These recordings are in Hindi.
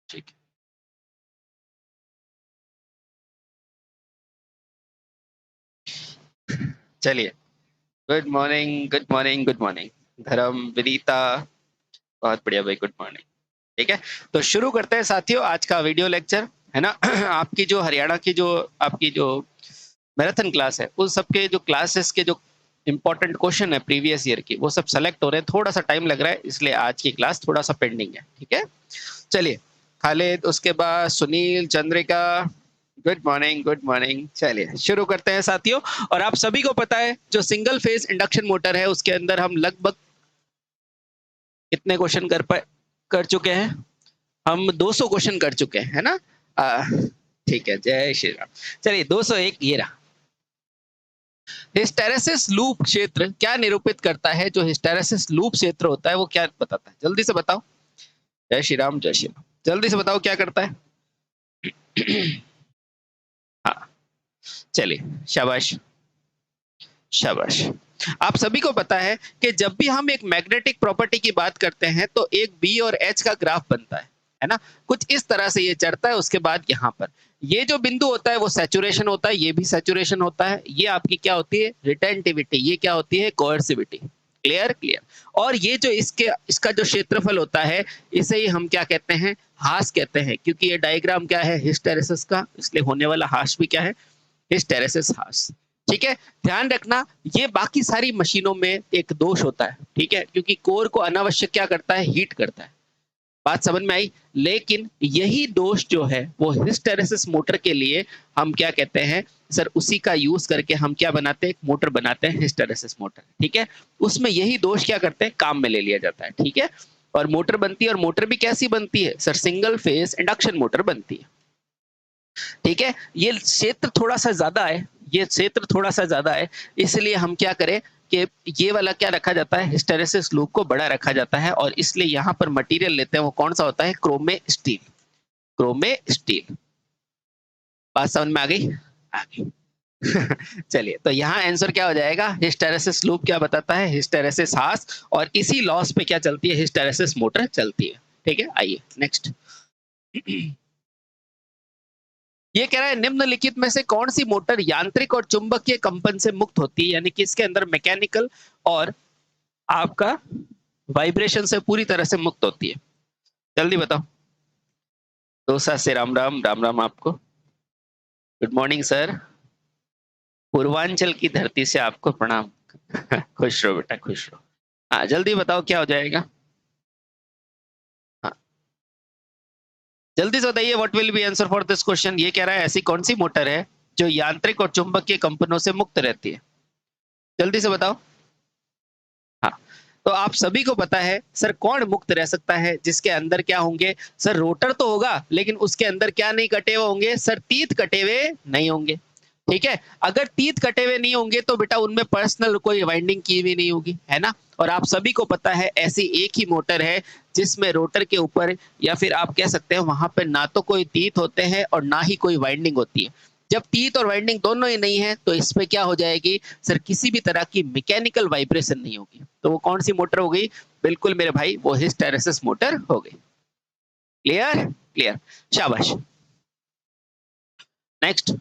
ठीक है, चलिए। Good morning, good morning, good morning. धर्म, विनीता, बहुत बढ़िया भाई, गुड मॉर्निंग। ठीक है, तो शुरू करते हैं साथियों आज का वीडियो लेक्चर, है ना। आपकी जो हरियाणा की जो आपकी जो मैराथन क्लास है, उस सबके जो क्लासेस के जो इंपॉर्टेंट क्वेश्चन है प्रीवियस ईयर की, वो सब सेलेक्ट हो रहे हैं। थोड़ा सा टाइम लग रहा है, इसलिए आज की क्लास थोड़ा सा पेंडिंग है। ठीक है, चलिए। खालिद, उसके बाद Sunil, Chandrika, good morning, good morning. चलिए शुरू करते हैं साथियों। और आप सभी को पता है जो सिंगल फेज इंडक्शन मोटर है, उसके अंदर हम लगभग कितने क्वेश्चन कर चुके हैं? हम 200 क्वेश्चन कर चुके हैं, है ना। ठीक है, जय श्री राम। चलिए 201 ये रहा। हिस्टेरेसिस लूप क्षेत्र क्या निरूपित करता है? जो हिस्टेरेसिस लूप क्षेत्र होता है वो क्या बताता है? जल्दी से बताओ। जय श्री राम, जय श्री राम। जल्दी से बताओ क्या करता है। हाँ, चलिए, शाबाश शाबाश। आप सभी को पता है कि जब भी हम एक मैग्नेटिक प्रॉपर्टी की बात करते हैं तो एक बी और एच का ग्राफ बनता है ना। कुछ इस तरह से ये चढ़ता है, उसके बाद यहाँ पर ये जो बिंदु होता है वो सैचुरेशन होता है, ये भी सैचुरेशन होता है। ये आपकी क्या होती है? रिटेंटिविटी। ये क्या होती है? कोएर्सिविटी। Clear clear. और ये जो इसका जो क्षेत्रफल होता है, इसे ही हम क्या कहते हैं? हास कहते हैं, क्योंकि ये डायग्राम क्या है? हिस्टेरेसिस का, इसलिए होने वाला हास भी क्या है? हिस्टेरेसिस हास। ठीक है, ध्यान रखना ये बाकी सारी मशीनों में एक दोष होता है। ठीक है, क्योंकि कोर को अनावश्यक क्या करता है? हीट करता है। बात समझ में आई? लेकिन यही दोष जो है वो हिस्टेरेसिस मोटर के लिए हम क्या कहते हैं सर? उसी का यूज करके हम क्या बनाते हैं? एक मोटर बनाते हैं, हिस्टेरेसिस मोटर। ठीक है, उसमें यही दोष क्या करते हैं? काम में ले लिया जाता है। ठीक है, और मोटर बनती है, और मोटर भी कैसी बनती है sir? Single phase induction motor बनती है। ठीक है, ये क्षेत्र थोड़ा सा ज्यादा है, ये क्षेत्र थोड़ा सा ज्यादा है, इसलिए हम क्या करें कि ये वाला क्या रखा जाता है? हिस्टेरेसिस लूप को बड़ा रखा जाता है, और इसलिए यहाँ पर मटेरियल लेते हैं वो कौन सा होता है? Chrome steel. Chrome steel. बात समझ में आ गई? आ गई। चलिए, तो यहाँ आंसर क्या हो जाएगा? हिस्टेरेसिस लूप क्या बताता है? हिस्टेरेसिस हास। और इसी लॉस पे क्या चलती है? हिस्टेरेसिस मोटर चलती है। ठीक है, आइए नेक्स्ट। ये कह रहा है निम्नलिखित में से कौन सी मोटर यांत्रिक और चुंबकीय कंपन से मुक्त होती है? यानी कि इसके अंदर मैकेनिकल और आपका वाइब्रेशन से पूरी तरह से मुक्त होती है। जल्दी बताओ। दोसा से राम राम, राम राम आपको। Good morning sir. पूर्वांचल की धरती से आपको प्रणाम। खुश रहो बेटा, खुश रहो। हाँ, जल्दी बताओ क्या हो जाएगा। हाँ, जल्दी से बताइए। What will be answer for this question? ये कह रहा है ऐसी कौन सी मोटर है जो यांत्रिक और चुंबकीय कंपनों से मुक्त रहती है? जल्दी से बताओ। हाँ, तो आप सभी को पता है सर कौन मुक्त रह सकता है? जिसके अंदर क्या होंगे सर? रोटर तो होगा, लेकिन उसके अंदर क्या नहीं कटे हुए होंगे सर? तीत कटे हुए नहीं होंगे। ठीक है, अगर तीत कटे हुए नहीं होंगे तो बेटा उनमें पर्सनल कोई वाइंडिंग की हुई नहीं होगी, है ना। और आप सभी को पता है ऐसी एक ही मोटर है जिसमें रोटर के ऊपर, या फिर आप कह सकते हैं वहां पर ना तो कोई तीत होते हैं और ना ही कोई वाइंडिंग होती है। जब तीत और वाइंडिंग दोनों ही नहीं है तो इसमें क्या हो जाएगी सर? किसी भी तरह की मैकेनिकल वाइब्रेशन नहीं होगी। तो वो कौन सी मोटर हो गई? बिल्कुल मेरे भाई, वो हिस्टेरेसिस मोटर हो गई। क्लियर क्लियर, शाबाश। नेक्स्ट।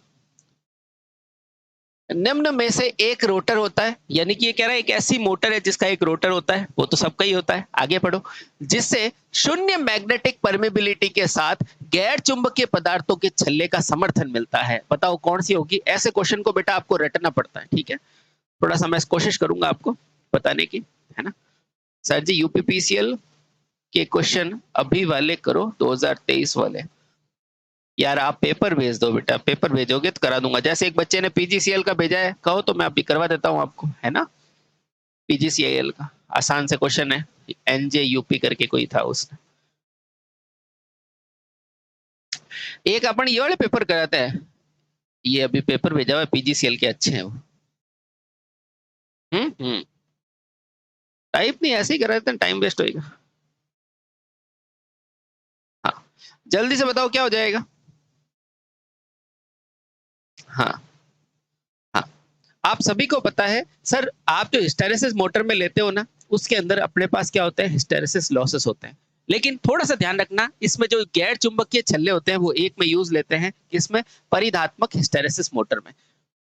निम्न में से एक रोटर होता है, यानी कि ये कह रहा है एक ऐसी मोटर है जिसका एक रोटर होता है, वो तो सबका ही होता है। आगे पढ़ो। जिससे शून्य मैग्नेटिक परमेबिलिटी के साथ गैर चुंबकीय पदार्थों के छल्ले का समर्थन मिलता है। बताओ कौन सी होगी? ऐसे क्वेश्चन को बेटा आपको रटना पड़ता है। ठीक है, थोड़ा सा मैं कोशिश करूंगा आपको बताने की, है ना। सर जी यूपीपीसीएल के क्वेश्चन अभी वाले करो, 2023 वाले। यार आप पेपर भेज दो बेटा, पेपर भेजोगे तो करा दूंगा। जैसे एक बच्चे ने पीजीसीएल का भेजा है, कहो तो मैं अभी करवा देता हूँ आपको, है ना। पीजीसीएल का आसान से क्वेश्चन है, एनजे यूपी करके कोई था उसने। एक अपन ये वाले पेपर कराते हैं, ये अभी पेपर भेजा हुआ है पीजीसीएल के, अच्छे हैं वो। हम्म, टाइप नहीं, ऐसे ही करा देते हैं, टाइम वेस्ट होएगा। हाँ, जल्दी से बताओ क्या हो जाएगा। हाँ हाँ, आप सभी को पता है सर, आप जो हिस्टेरेसिस मोटर में लेते हो ना, उसके अंदर अपने पास क्या होता है? हिस्टेरेसिस लॉसेस होते हैं। लेकिन थोड़ा सा ध्यान रखना, इसमें जो गैर चुंबकीय छल्ले होते हैं वो एक में यूज लेते हैं, किसमें? परिधात्मक हिस्टैरिसीस मोटर में।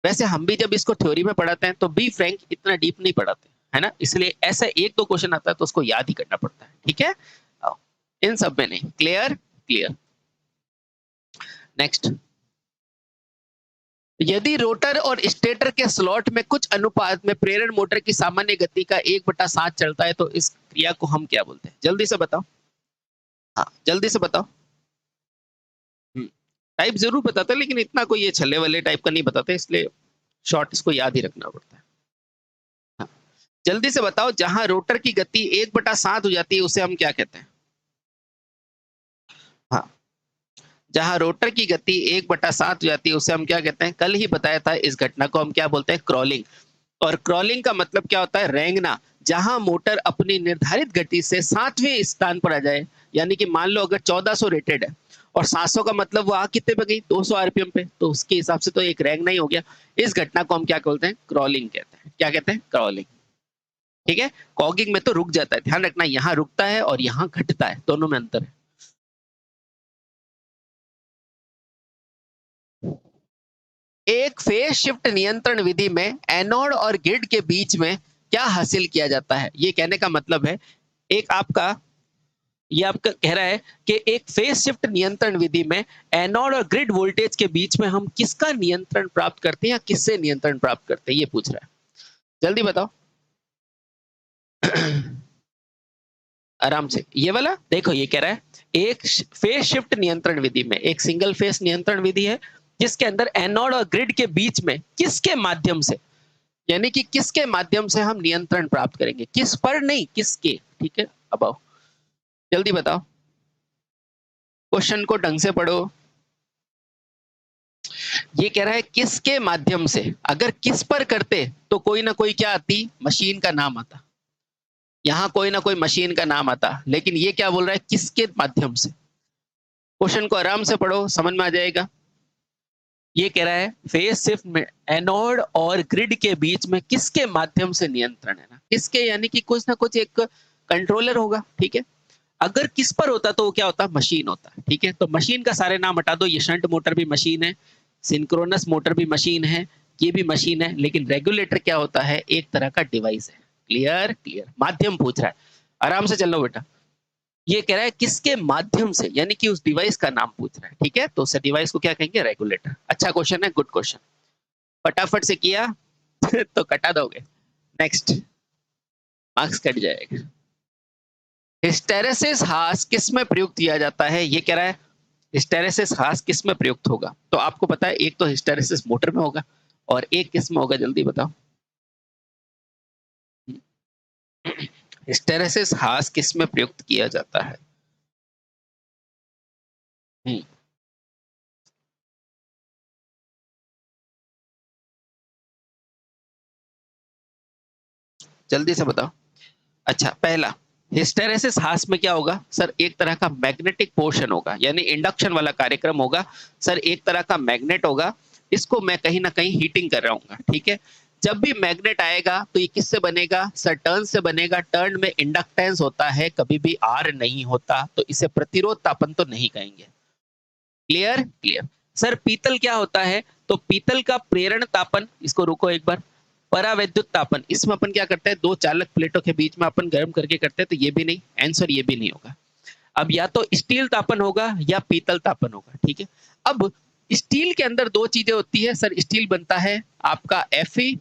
वैसे हम भी जब इसको थ्योरी में पढ़ाते हैं तो बी फ्रैंक इतना डीप नहीं पढ़ाते, है ना? इसलिए ऐसा एक दो क्वेश्चन आता है तो उसको याद ही करना पड़ता है, ठीक है? इन सब में नहीं। क्लियर? क्लियर। नेक्स्ट, यदि रोटर और स्टेटर के स्लॉट में कुछ अनुपात में प्रेरण मोटर की सामान्य गति का 1/7 चलता है तो इस क्रिया को हम क्या बोलते हैं? जल्दी से बताओ। हाँ, जल्दी से बताओ। टाइप जरूर बताते हैं, लेकिन इतना कोई ये छल्ले वाले टाइप का नहीं बताते, इसलिए शॉर्ट इसको याद ही रखना पड़ता है। हाँ, जल्दी से बताओ, जहां रोटर की गति 1/7 हो जाती है उसे हम क्या कहते हैं? हाँ, जहां रोटर की गति 1/7 हो जाती है उसे हम क्या कहते हैं? कल ही बताया था, इस घटना को हम क्या बोलते हैं? क्रॉलिंग। और क्रॉलिंग का मतलब क्या होता है? रेंगना। जहां मोटर अपनी निर्धारित गति से 7वें स्थान पर आ जाए, यानी कि मान लो अगर 1400 रेटेड है और 700 का मतलब वो आ कितने पे गई? 200 आरपीएम पे, तो उसके हिसाब से तो एक रेंगना ही हो गया। इस घटना को हम क्या बोलते हैं? क्रॉलिंग कहते हैं। क्या कहते हैं? क्रॉलिंग। ठीक है? कॉगिंग में तो रुक जाता है, ध्यान रखना, यहाँ रुकता है और यहाँ घटता है, दोनों में अंतर है। एक फेज शिफ्ट नियंत्रण विधि में एनोड और ग्रिड के बीच में क्या हासिल किया जाता है? ये कहने का मतलब है, एक आपका ये आपका कह रहा है कि एक फेज शिफ्ट नियंत्रण विधि में एनोड और ग्रिड वोल्टेज के बीच में हम किसका नियंत्रण प्राप्त करते हैं या किससे नियंत्रण प्राप्त करते हैं? ये पूछ रहा है, जल्दी बताओ। आराम से, ये वाला देखो, ये कह रहा है एक फेज शिफ्ट नियंत्रण विधि में, एक सिंगल फेज नियंत्रण विधि है जिसके अंदर एनोड और ग्रिड के बीच में किसके माध्यम से, यानी कि किसके माध्यम से हम नियंत्रण प्राप्त करेंगे? किस पर नहीं, किसके। ठीक है, अब आओ, जल्दी बताओ, क्वेश्चन को ढंग से पढ़ो। ये कह रहा है किसके माध्यम से, अगर किस पर करते तो कोई ना कोई क्या आती? मशीन का नाम आता, यहां कोई ना कोई मशीन का नाम आता, लेकिन ये क्या बोल रहा है? किसके माध्यम से। क्वेश्चन को आराम से पढ़ो, समझ में आ जाएगा। ये कह रहा है फेज शिफ्ट में एनोड और ग्रिड के बीच में किसके माध्यम से नियंत्रण है ना, किसके, यानी कि कुछ ना कुछ एक कंट्रोलर होगा। ठीक है, अगर किस पर होता तो वो क्या होता? मशीन होता। ठीक है, तो मशीन का सारे नाम हटा दो, ये शंट मोटर भी मशीन है, सिंक्रोनस मोटर भी मशीन है, ये भी मशीन है, लेकिन रेगुलेटर क्या होता है? एक तरह का डिवाइस है। क्लियर? क्लियर। माध्यम पूछ रहा है, आराम से चल लो बेटा। ये कह रहा है किसके माध्यम से, यानी कि उस डिवाइस का नाम पूछ रहा है। ठीक है, तो उस डिवाइस को क्या कहेंगे? रेगुलेटर। अच्छा क्वेश्चन है, गुड क्वेश्चन, फटाफट से किया तो कटा दोगे, नेक्स्ट मार्क्स कट जाएगा। हिस्टेरेसिस हास किस में प्रयुक्त किया जाता है? ये कह रहा है हिस्टेरेसिस हास किस में प्रयुक्त होगा? तो आपको पता है, एक तो हिस्टेरेसिस मोटर में होगा और एक किस में होगा? जल्दी बताओ। हिस्टेरेसिस हास किस में प्रयुक्त किया जाता है? हम्म, जल्दी से बताओ। अच्छा, पहला, हिस्टेरेसिस हास में क्या होगा सर? एक तरह का मैग्नेटिक पोर्शन होगा, यानी इंडक्शन वाला कार्यक्रम होगा सर, एक तरह का मैग्नेट होगा, इसको मैं कहीं ना कहीं हीटिंग कर रहा हूँ। ठीक है, जब भी मैग्नेट आएगा तो ये किससे बनेगा सर? टर्न से बनेगा। टर्न में इंडक्टेंस होता है, कभी भी आर नहीं होता, तो इसे प्रतिरोध तापन तो नहीं कहेंगे। क्लियर? क्लियर। सर पीतल क्या होता है? तो पीतल का प्रेरण तापन, इसको रुको एक बार, परावैद्युत तापन, इसमें अपन क्या करते हैं? दो चालक प्लेटों के बीच में अपन गर्म करके करते हैं, तो ये भी नहीं आंसर, ये भी नहीं होगा। अब या तो स्टील तापन होगा या पीतल तापन होगा। ठीक है, अब स्टील के अंदर दो चीजें होती है सर, स्टील बनता है आपका Fe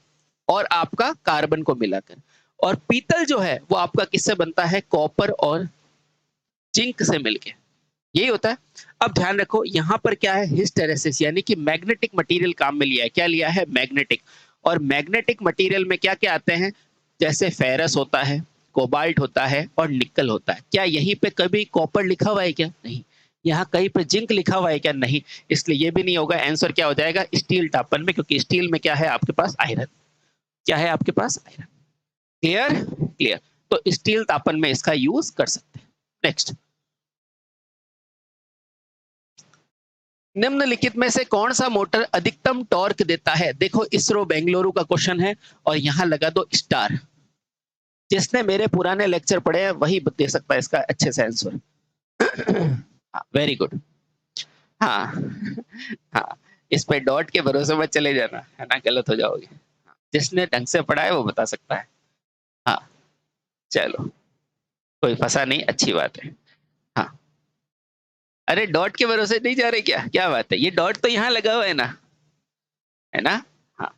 और आपका कार्बन को मिलाकर, और पीतल जो है वो आपका किससे बनता है? कॉपर और जिंक से मिलके, यही होता है। अब ध्यान रखो, यहां पर क्या है? हिस्टेरेसिस, यानी कि मैग्नेटिक मटेरियल काम में लिया है। क्या लिया है? मैग्नेटिक। और मैग्नेटिक मटेरियल में क्या क्या आते हैं? जैसे फेरस होता है, कोबाल्ट होता है और निकल होता है। क्या यहीं पे कभी कॉपर लिखा हुआ है क्या? नहीं। यहाँ कहीं पे जिंक लिखा हुआ है क्या? नहीं। इसलिए ये भी नहीं होगा। आंसर क्या हो जाएगा? स्टील तापन में, क्योंकि स्टील में क्या है आपके पास? आयरन। क्या है आपके पास? आयरन। क्लियर? क्लियर। तो स्टील तापन में इसका यूज कर सकते हैं। नेक्स्ट, निम्नलिखित में से कौन सा मोटर अधिकतम टॉर्क देता है? देखो, इसरो बेंगलुरु का क्वेश्चन है और यहां लगा दो स्टार। जिसने मेरे पुराने लेक्चर पढ़े हैं वही दे सकता है इसका अच्छे से आंसर। Very good. हाँ हाँ, इस पे डॉट के भरोसे मत चले जाना, है ना, गलत हो जाओगे। जिसने ढंग से पढ़ा है वो बता सकता है। हाँ, चलो, कोई फंसा नहीं, अच्छी बात है। हाँ, अरे डॉट के भरोसे नहीं जा रहे क्या? क्या बात है, ये डॉट तो यहाँ लगा हुआ है ना, है ना? हाँ,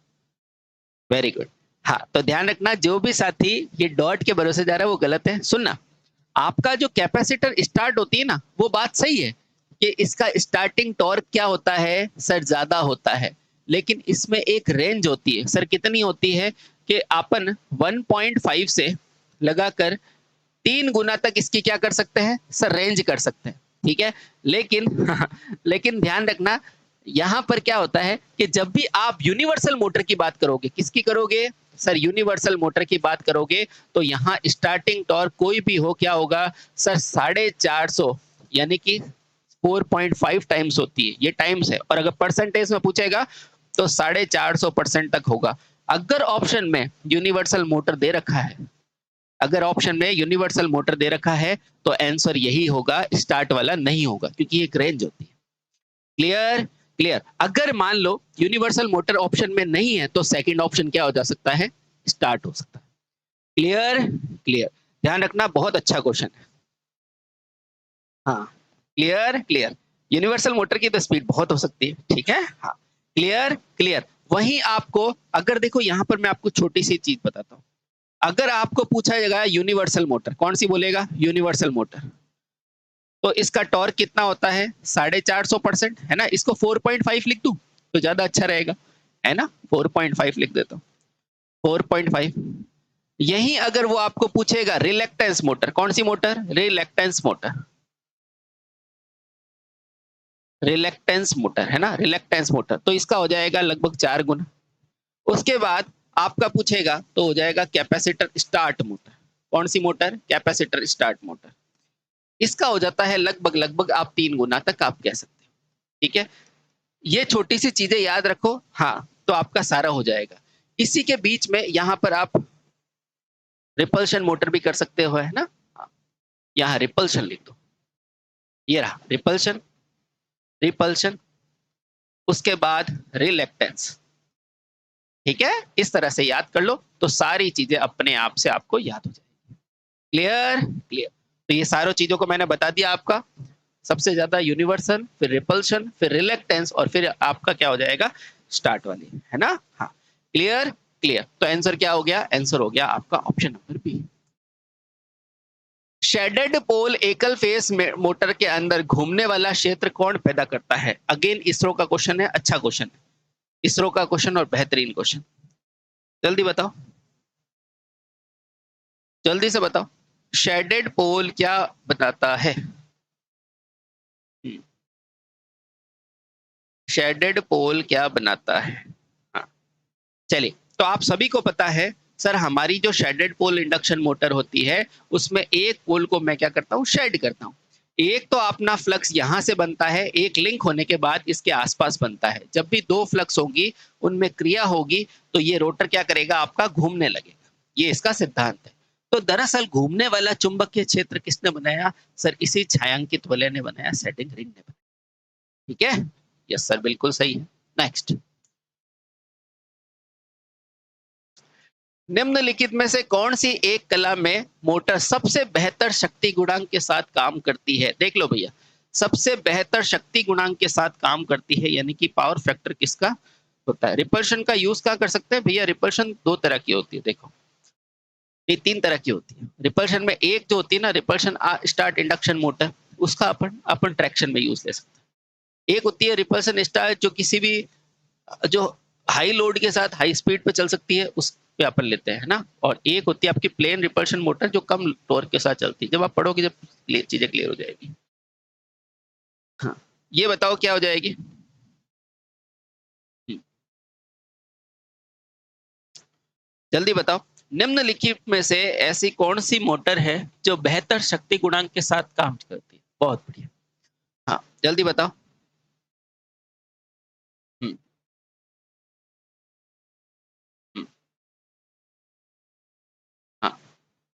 वेरी गुड। हाँ, तो ध्यान रखना, जो भी साथी ये डॉट के भरोसे जा रहा है वो गलत है। सुनना, आपका जो कैपेसिटर स्टार्ट होती है ना, वो बात सही है कि इसका स्टार्टिंग टॉर्क क्या होता है सर, ज्यादा होता है। लेकिन इसमें एक रेंज होती है सर, कितनी होती है कि अपन 1.5 से लगाकर 3 गुना तक इसकी क्या कर सकते हैं सर, रेंज कर सकते हैं। ठीक है, लेकिन लेकिन ध्यान रखना, यहां पर क्या होता है कि जब भी आप यूनिवर्सल मोटर की बात करोगे, किसकी करोगे सर, यूनिवर्सल मोटर की बात करोगे, तो यहाँ स्टार्टिंग टॉर्क कोई भी हो, क्या होगा सर, 450, यानी कि 4.5 टाइम्स होती है, ये टाइम्स है। और अगर परसेंटेज में पूछेगा तो 450% तक होगा। अगर ऑप्शन में यूनिवर्सल मोटर दे रखा है, अगर ऑप्शन में यूनिवर्सल मोटर दे रखा है, तो आंसर यही होगा, स्टार्ट वाला नहीं होगा, क्योंकि एक रेंज होती है। क्लियर? क्लियर। अगर मान लो यूनिवर्सल मोटर ऑप्शन में नहीं है, तो सेकंड ऑप्शन क्या हो जा सकता है, स्टार्ट हो सकता है। क्लियर? क्लियर। ध्यान रखना, बहुत अच्छा क्वेश्चन है। हाँ, क्लियर? क्लियर। यूनिवर्सल मोटर की तो स्पीड बहुत हो सकती है, ठीक है। हाँ, क्लियर? क्लियर। वहीं आपको, अगर देखो यहाँ पर मैं आपको छोटी सी चीज बताता हूँ, अगर आपको पूछा जाएगा यूनिवर्सल मोटर, कौन सी बोलेगा, यूनिवर्सल मोटर, तो इसका टॉर्क कितना होता है, 450%, है ना। इसको 4.5 लिख दूं तो ज्यादा अच्छा रहेगा, है ना, 4.5 लिख देता हूँ, 4.5। यही अगर वो आपको पूछेगा रिलेक्टेंस मोटर, कौन सी motor, reluctance motor, reluctance motor, है ना, रिलेक्टेंस मोटर, तो इसका हो जाएगा लगभग 4 गुना। उसके बाद आपका पूछेगा तो हो जाएगा कैपेसिटर स्टार्ट मोटर, कौन सी मोटर, कैपेसिटर स्टार्ट मोटर, इसका हो जाता है लगभग लगभग आप 3 गुना तक आप कह सकते हो। ठीक है, ये छोटी सी चीजें याद रखो, हाँ, तो आपका सारा हो जाएगा। इसी के बीच में यहाँ पर आप रिपल्शन मोटर भी कर सकते हो, है ना। हाँ, यहाँ रिपल्शन लिख दो, ये रहा रिपल्शन, रिपल्शन, उसके बाद रिलेक्टेंस। ठीक है, इस तरह से याद कर लो तो सारी चीजें अपने आप से आपको याद हो जाएगी। क्लियर? क्लियर। तो ये सारी चीजों को मैंने बता दिया आपका, सबसे ज्यादा यूनिवर्सल, फिर रिपल्शन, फिर रिलेक्टेंस, और फिर आपका क्या हो जाएगा, स्टार्ट वाली, है ना। हाँ, क्लियर? क्लियर। तो आंसर क्या हो गया, आंसर हो गया आपका option number B. Shaded pole एकल फेस मोटर के अंदर घूमने वाला क्षेत्र कौन पैदा करता है? अगेन इसरो का क्वेश्चन है, अच्छा क्वेश्चन है, इसरो का क्वेश्चन और बेहतरीन क्वेश्चन। जल्दी बताओ, जल्दी से बताओ, शेडेड पोल क्या बताता है? शेडेड पोल क्या बनाता है? हाँ, चलिए, तो आप सभी को पता है सर, हमारी जो शेडेड पोल इंडक्शन मोटर होती है, उसमें एक पोल को मैं क्या करता हूँ, शेड करता हूँ। एक तो अपना फ्लक्स यहाँ से बनता है, एक लिंक होने के बाद इसके आसपास बनता है। जब भी दो फ्लक्स होंगी, उनमें क्रिया होगी, तो ये रोटर क्या करेगा, आपका घूमने लगेगा। ये इसका सिद्धांत है। तो दरअसल घूमने वाला चुंबकीय क्षेत्र किसने बनाया सर? इसी छायांकित वलय ने बनाया, सेटिंग रिंग ने बनाया। ठीक है, यस सर, बिल्कुल सही है। नेक्स्ट, निम्नलिखित में से कौन सी एक कला में मोटर सबसे बेहतर शक्ति गुणांक के साथ काम करती है? देख लो भैया, सबसे बेहतर शक्ति गुणांक के साथ काम करती है, यानी कि पावर फैक्टर किसका होता है? रिपल्शन का यूज कहाँ कर सकते हैं भैया? रिपल्शन दो तरह की होती है, देखो, ये 3 तरह की होती है रिपल्शन में। एक जो होती है ना रिपल्शन स्टार्ट इंडक्शन मोटर, उसका अपन अपन ट्रैक्शन में यूज ले सकते हैं। एक होती है रिपल्शन स्टार्ट, जो किसी भी जो हाई लोड के साथ हाई स्पीड पे चल सकती है, उस पे अपन लेते हैं ना। और एक होती है आपकी प्लेन रिपल्शन मोटर, जो कम टॉर्क के साथ चलती है। जब आप पढ़ोगे, जब चीजें क्लियर हो जाएगी। हाँ, ये बताओ क्या हो जाएगी। जल्दी बताओ, निम्नलिखित में से ऐसी कौन सी मोटर है जो बेहतर शक्ति गुणांक के साथ काम करती है? बहुत बढ़िया। हाँ, जल्दी बताओ। हम्म, हम्म, हाँ,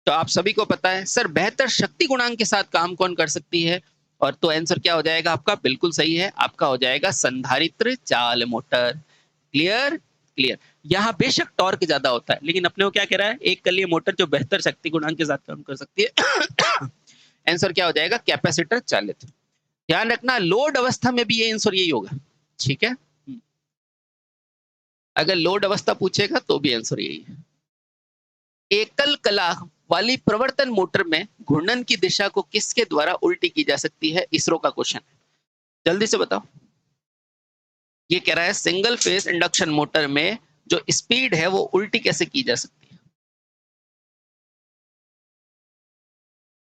तो आप सभी को पता है सर बेहतर शक्ति गुणांक के साथ काम कौन कर सकती है, और तो आंसर क्या हो जाएगा आपका, बिल्कुल सही है, आपका हो जाएगा संधारित्र चाल मोटर। Clear clear. यहाँ बेशक टॉर्क ज्यादा होता है, लेकिन अपने को क्या कह रहा है, एक कलीय मोटर जो बेहतर शक्ति गुणांक के साथ काम कर सकती है। आंसर क्या हो जाएगा, कैपेसिटर चालित। ध्यान रखना लोड अवस्था में भी ये आंसर यही होगा, ठीक है। अगर लोड अवस्था पूछेगा तो भी आंसर यही है। एकल कला वाली प्रवर्तन मोटर में घूर्णन की दिशा को किसके द्वारा उल्टी की जा सकती है, इसरो का क्वेश्चन है, जल्दी से बताओ। ये कह रहा है सिंगल फेज इंडक्शन मोटर में जो स्पीड है वो उल्टी कैसे की जा सकती है,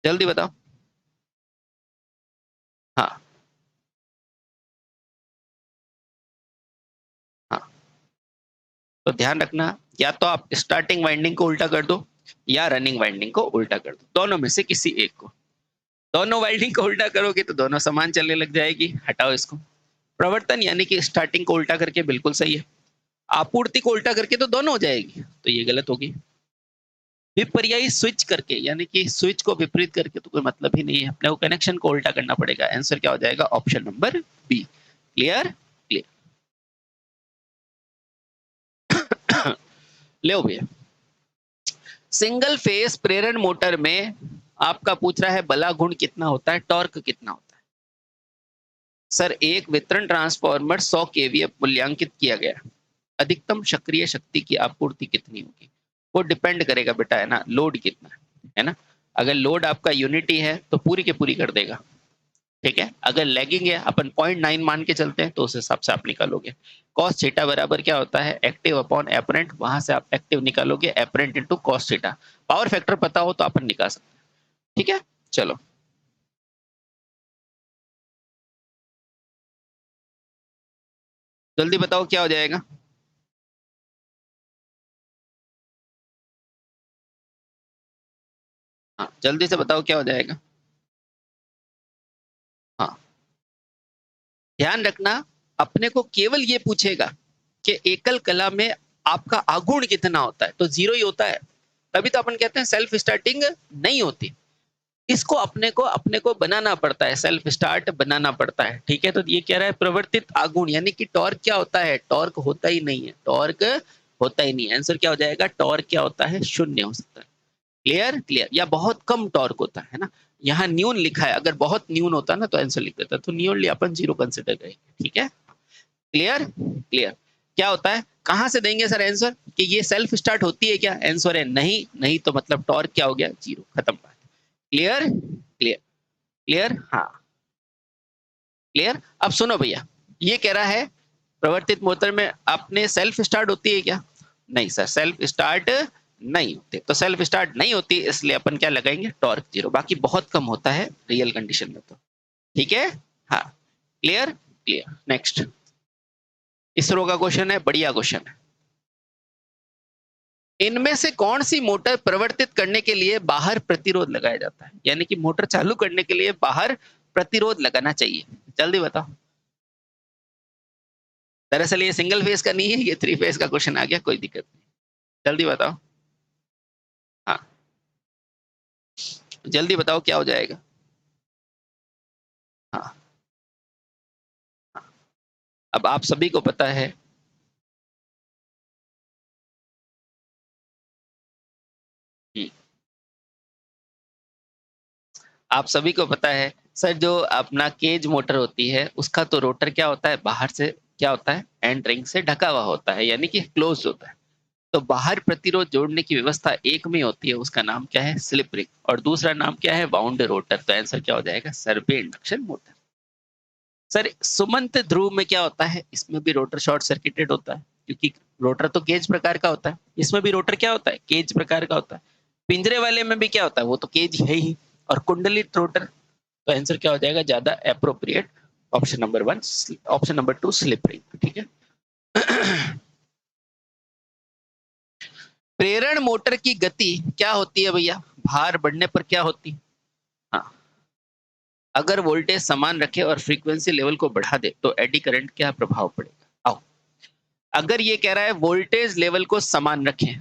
जल्दी बताओ। हाँ हाँ, तो ध्यान रखना, या तो आप स्टार्टिंग वाइंडिंग को उल्टा कर दो या रनिंग वाइंडिंग को उल्टा कर दो, दोनों में से किसी एक को। दोनों वाइंडिंग को उल्टा करोगे तो दोनों समान चलने लग जाएगी, हटाओ इसको। प्रवर्तन यानी कि स्टार्टिंग को उल्टा करके बिल्कुल सही है, आपूर्ति को उल्टा करके तो दोनों हो जाएगी, तो ये गलत होगी। विपर्यायी स्विच करके यानी कि स्विच को विपरीत करके तो कोई मतलब ही नहीं है, अपने को कनेक्शन को उल्टा करना पड़ेगा। आंसर क्या हो जाएगा, option number B. Clear clear. ले भैया, सिंगल फेस प्रेरण मोटर में आपका पूछ रहा है बला गुण कितना होता है, टॉर्क कितना होता है। सर एक वितरण ट्रांसफार्मर 100 केवीए मूल्यांकित किया गया, अधिकतम सक्रिय शक्ति की आपूर्ति कितनी होगी, वो डिपेंड करेगा बेटा, है ना, लोड कितना है ना। अगर लोड आपका यूनिटी है तो पूरी के पूरी कर देगा, ठीक है। अगर लैगिंग है, अपन 0.9 मान के चलते हैं, तो उस हिसाब से आप निकालोगे। कॉस थीटा बराबर क्या होता है, एक्टिव अपॉन एपरेंट, वहां से आप एक्टिव निकालोगे, apparent into cos theta. Power factor पता हो तो अपन निकाल सकते हैं, ठीक है। चलो जल्दी बताओ क्या हो जाएगा। हाँ जल्दी से बताओ क्या हो जाएगा। हाँ ध्यान रखना, अपने को केवल ये पूछेगा कि एकल कला में आपका आघूर्ण कितना होता है, तो जीरो ही होता है, तभी तो अपन कहते हैं सेल्फ स्टार्टिंग नहीं होती। इसको अपने को बनाना पड़ता है, सेल्फ स्टार्ट बनाना पड़ता है, ठीक है। तो ये कह रहा है प्रवर्तित आघूर्ण यानी कि टॉर्क क्या होता है, टॉर्क होता ही नहीं है, टॉर्क होता ही नहीं है। आंसर क्या हो जाएगा, टॉर्क क्या होता है, शून्य हो सकता है। Clear clear. या बहुत कम टॉर्क होता है ना, यहाँ न्यून लिखा है, अगर बहुत न्यून होता ना तो आंसर लिख देता, तो न्यूनली अपन जीरो कंसिडर करेंगे, ठीक है। Clear clear. क्या होता है, कहां से देंगे सर आंसर, कि ये सेल्फ स्टार्ट होती है क्या, आंसर है नहीं, नहीं तो मतलब टॉर्क क्या हो गया, जीरो, खत्म बात। Clear clear clear. हाँ क्लियर। अब सुनो भैया, ये कह रहा है प्रवर्तित मोटर में अपने सेल्फ स्टार्ट होती है क्या, नहीं सर सेल्फ स्टार्ट नहीं होते, तो सेल्फ स्टार्ट नहीं होती इसलिए अपन क्या लगाएंगे, टॉर्क जीरो। बाकी बहुत कम होता है रियल कंडीशन में तो, ठीक है। हाँ क्लियर क्लियर। नेक्स्ट, इसरो का क्वेश्चन है, बढ़िया क्वेश्चन है। इनमें से कौन सी मोटर परिवर्तित करने के लिए बाहर प्रतिरोध लगाया जाता है, यानी कि मोटर चालू करने के लिए बाहर प्रतिरोध लगाना चाहिए, जल्दी बताओ। दरअसल ये सिंगल फेज का नहीं है, ये थ्री फेज का क्वेश्चन आ गया, कोई दिक्कत नहीं, जल्दी बताओ। हाँ जल्दी बताओ क्या हो जाएगा। हाँ हाँ। अब आप सभी को पता है, आप सभी को पता है सर, जो अपना केज मोटर होती है उसका तो रोटर क्या होता है, बाहर से क्या होता है, एंड रिंग से ढका हुआ होता है, यानी कि क्लोज होता है। तो बाहर प्रतिरोध जोड़ने की व्यवस्था एक में होती है, उसका नाम क्या है, स्लिप रिंग, और दूसरा नाम क्या है, वाउंड रोटर। तो आंसर क्या हो जाएगा, सर्वे इंडक्शन मोटर। सर सुमंत ध्रुव में क्या होता है, इसमें भी रोटर शॉर्ट सर्किटेड होता है, क्योंकि रोटर तो केज प्रकार का होता है, इसमें भी रोटर क्या होता है, केज प्रकार का होता है। पिंजरे वाले में भी क्या होता है, वो तो केज है ही, और कुंडलित रोटर। तो आंसर क्या हो जाएगा, ज्यादा appropriate, option number one, option number two slip ring, ठीक है। प्रेरण मोटर की गति क्या होती है भैया, भार बढ़ने पर क्या होती है। हाँ, अगर वोल्टेज समान रखे और फ्रीक्वेंसी लेवल को बढ़ा दे तो एडी करंट क्या प्रभाव पड़ेगा, आओ। अगर ये कह रहा है वोल्टेज लेवल को समान रखें,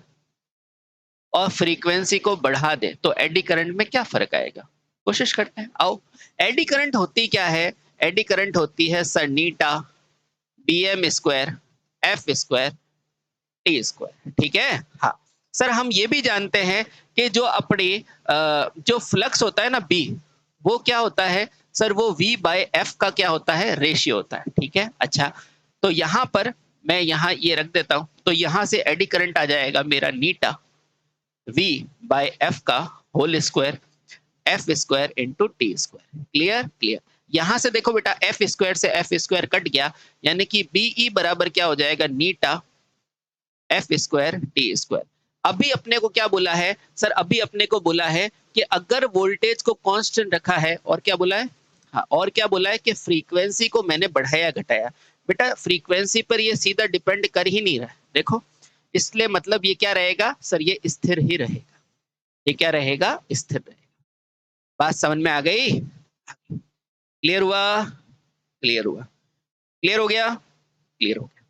और फ्रीक्वेंसी को बढ़ा दे तो एडी करंट में क्या फर्क आएगा? कोशिश करते हैं, आओ। एडी करंट होती क्या है? एडी करंट होती है सर नीटा bm square F square T square, ठीक है। हाँ सर, हम ये भी जानते हैं कि जो अपने जो फ्लक्स होता है ना बी, वो क्या होता है सर? वो v बाय एफ का क्या होता है? रेशियो होता है, ठीक है। अच्छा, तो यहाँ पर मैं यहाँ ये रख देता हूँ, तो यहाँ से एडी करंट आ जाएगा मेरा नीटा v बाय एफ का whole square F square into T square. Clear? Clear. यहां से देखो बेटा, एफ स्क्वायर से एफ स्क्वायर कट गया, यानी कि बीई बराबर क्या हो जाएगा? नीटा एफ स्क्वायर टी स्क्वायर। अभी अपने को क्या बोला है सर? अभी अपने को बोला है कि अगर वोल्टेज को कांस्टेंट रखा है, और क्या बोला है? हाँ, और क्या बोला है कि फ्रीक्वेंसी को मैंने बढ़ाया घटाया। बेटा फ्रीक्वेंसी पर ये सीधा डिपेंड कर ही नहीं रहा, देखो। इसलिए मतलब ये क्या रहेगा सर? ये स्थिर ही रहेगा। ये क्या रहेगा? स्थिर रहेगा। बात समझ में आ गई? क्लियर हुआ? क्लियर हुआ? क्लियर हो गया? क्लियर हो गया,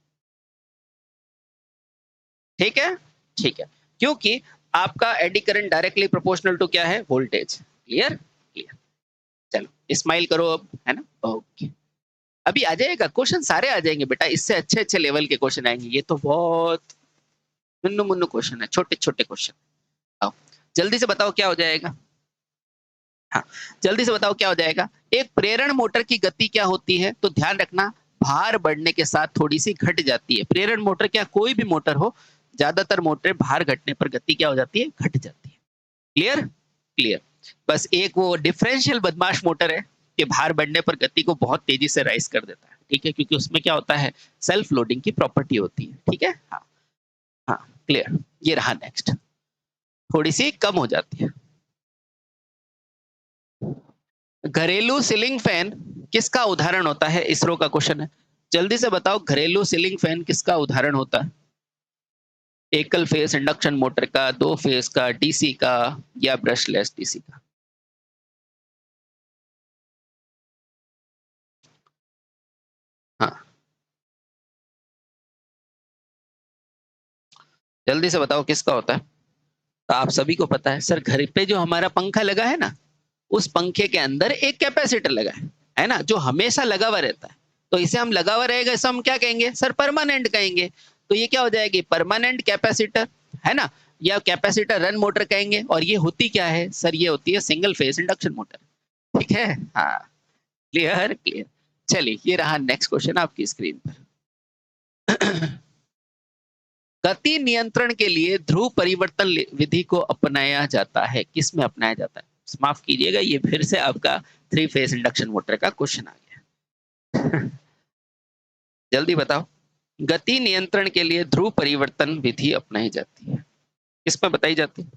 ठीक है। ठीक है, क्योंकि आपका एडी करंट डायरेक्टली प्रोपोर्शनल टू क्या है? वोल्टेज। क्लियर? क्लियर। चलो स्माइल करो अब, है ना? ओके, अभी आ जाएगा क्वेश्चन, सारे आ जाएंगे बेटा, इससे अच्छे अच्छे लेवल के क्वेश्चन आएंगे। ये तो बहुत मुन्नू मुन्नू क्वेश्चन है, छोटे छोटे क्वेश्चन। आओ जल्दी से बताओ क्या हो जाएगा। हाँ, जल्दी से बताओ क्या हो जाएगा। एक प्रेरण मोटर की गति क्या होती है? तो ध्यान रखना, भार बढ़ने के साथ थोड़ी सी घट जाती है। प्रेरण मोटर क्या, कोई भी मोटर हो, ज्यादातर मोटर भार घटने पर गति क्या हो जाती है? घट जाती है। क्लियर? क्लियर। बस एक वो डिफरेंशियल बदमाश मोटर है कि भार बढ़ने पर गति को बहुत तेजी से राइज कर देता है, ठीक है, क्योंकि उसमें क्या होता है? सेल्फ लोडिंग की प्रॉपर्टी होती है, ठीक है। हाँ हाँ, क्लियर। ये रहा नेक्स्ट, थोड़ी सी कम हो जाती है। घरेलू सीलिंग फैन किसका उदाहरण होता है? इसरो का क्वेश्चन है। जल्दी से बताओ, घरेलू सीलिंग फैन किसका उदाहरण होता है? एकल फेस इंडक्शन मोटर का, दो फेस का, डीसी का, या ब्रशलेस डीसी का? हाँ, जल्दी से बताओ किसका होता है? तो आप सभी को पता है सर, घर पे जो हमारा पंखा लगा है ना, उस पंखे के अंदर एक कैपेसिटर लगा है ना, जो हमेशा लगा हुआ रहता है। तो इसे हम लगा हुआ रहेगा, इसे हम क्या कहेंगे सर? परमानेंट कहेंगे। तो ये क्या हो जाएगी? परमानेंट कैपेसिटर, है ना, या कैपेसिटर रन मोटर कहेंगे। और ये होती क्या है सर? ये होती है सिंगल फेज इंडक्शन मोटर, ठीक है। हाँ, क्लियर? क्लियर। चलिए, ये रहा नेक्स्ट क्वेश्चन आपकी स्क्रीन पर। गति नियंत्रण के लिए ध्रुव परिवर्तन विधि को अपनाया जाता है। किस में अपनाया जाता है? माफ कीजिएगा, ये फिर से आपका थ्री फेज इंडक्शन मोटर का क्वेश्चन आ गया। जल्दी बताओ, गति नियंत्रण के लिए ध्रुव परिवर्तन विधि अपनाई जाती है, किस में बताई जाती है?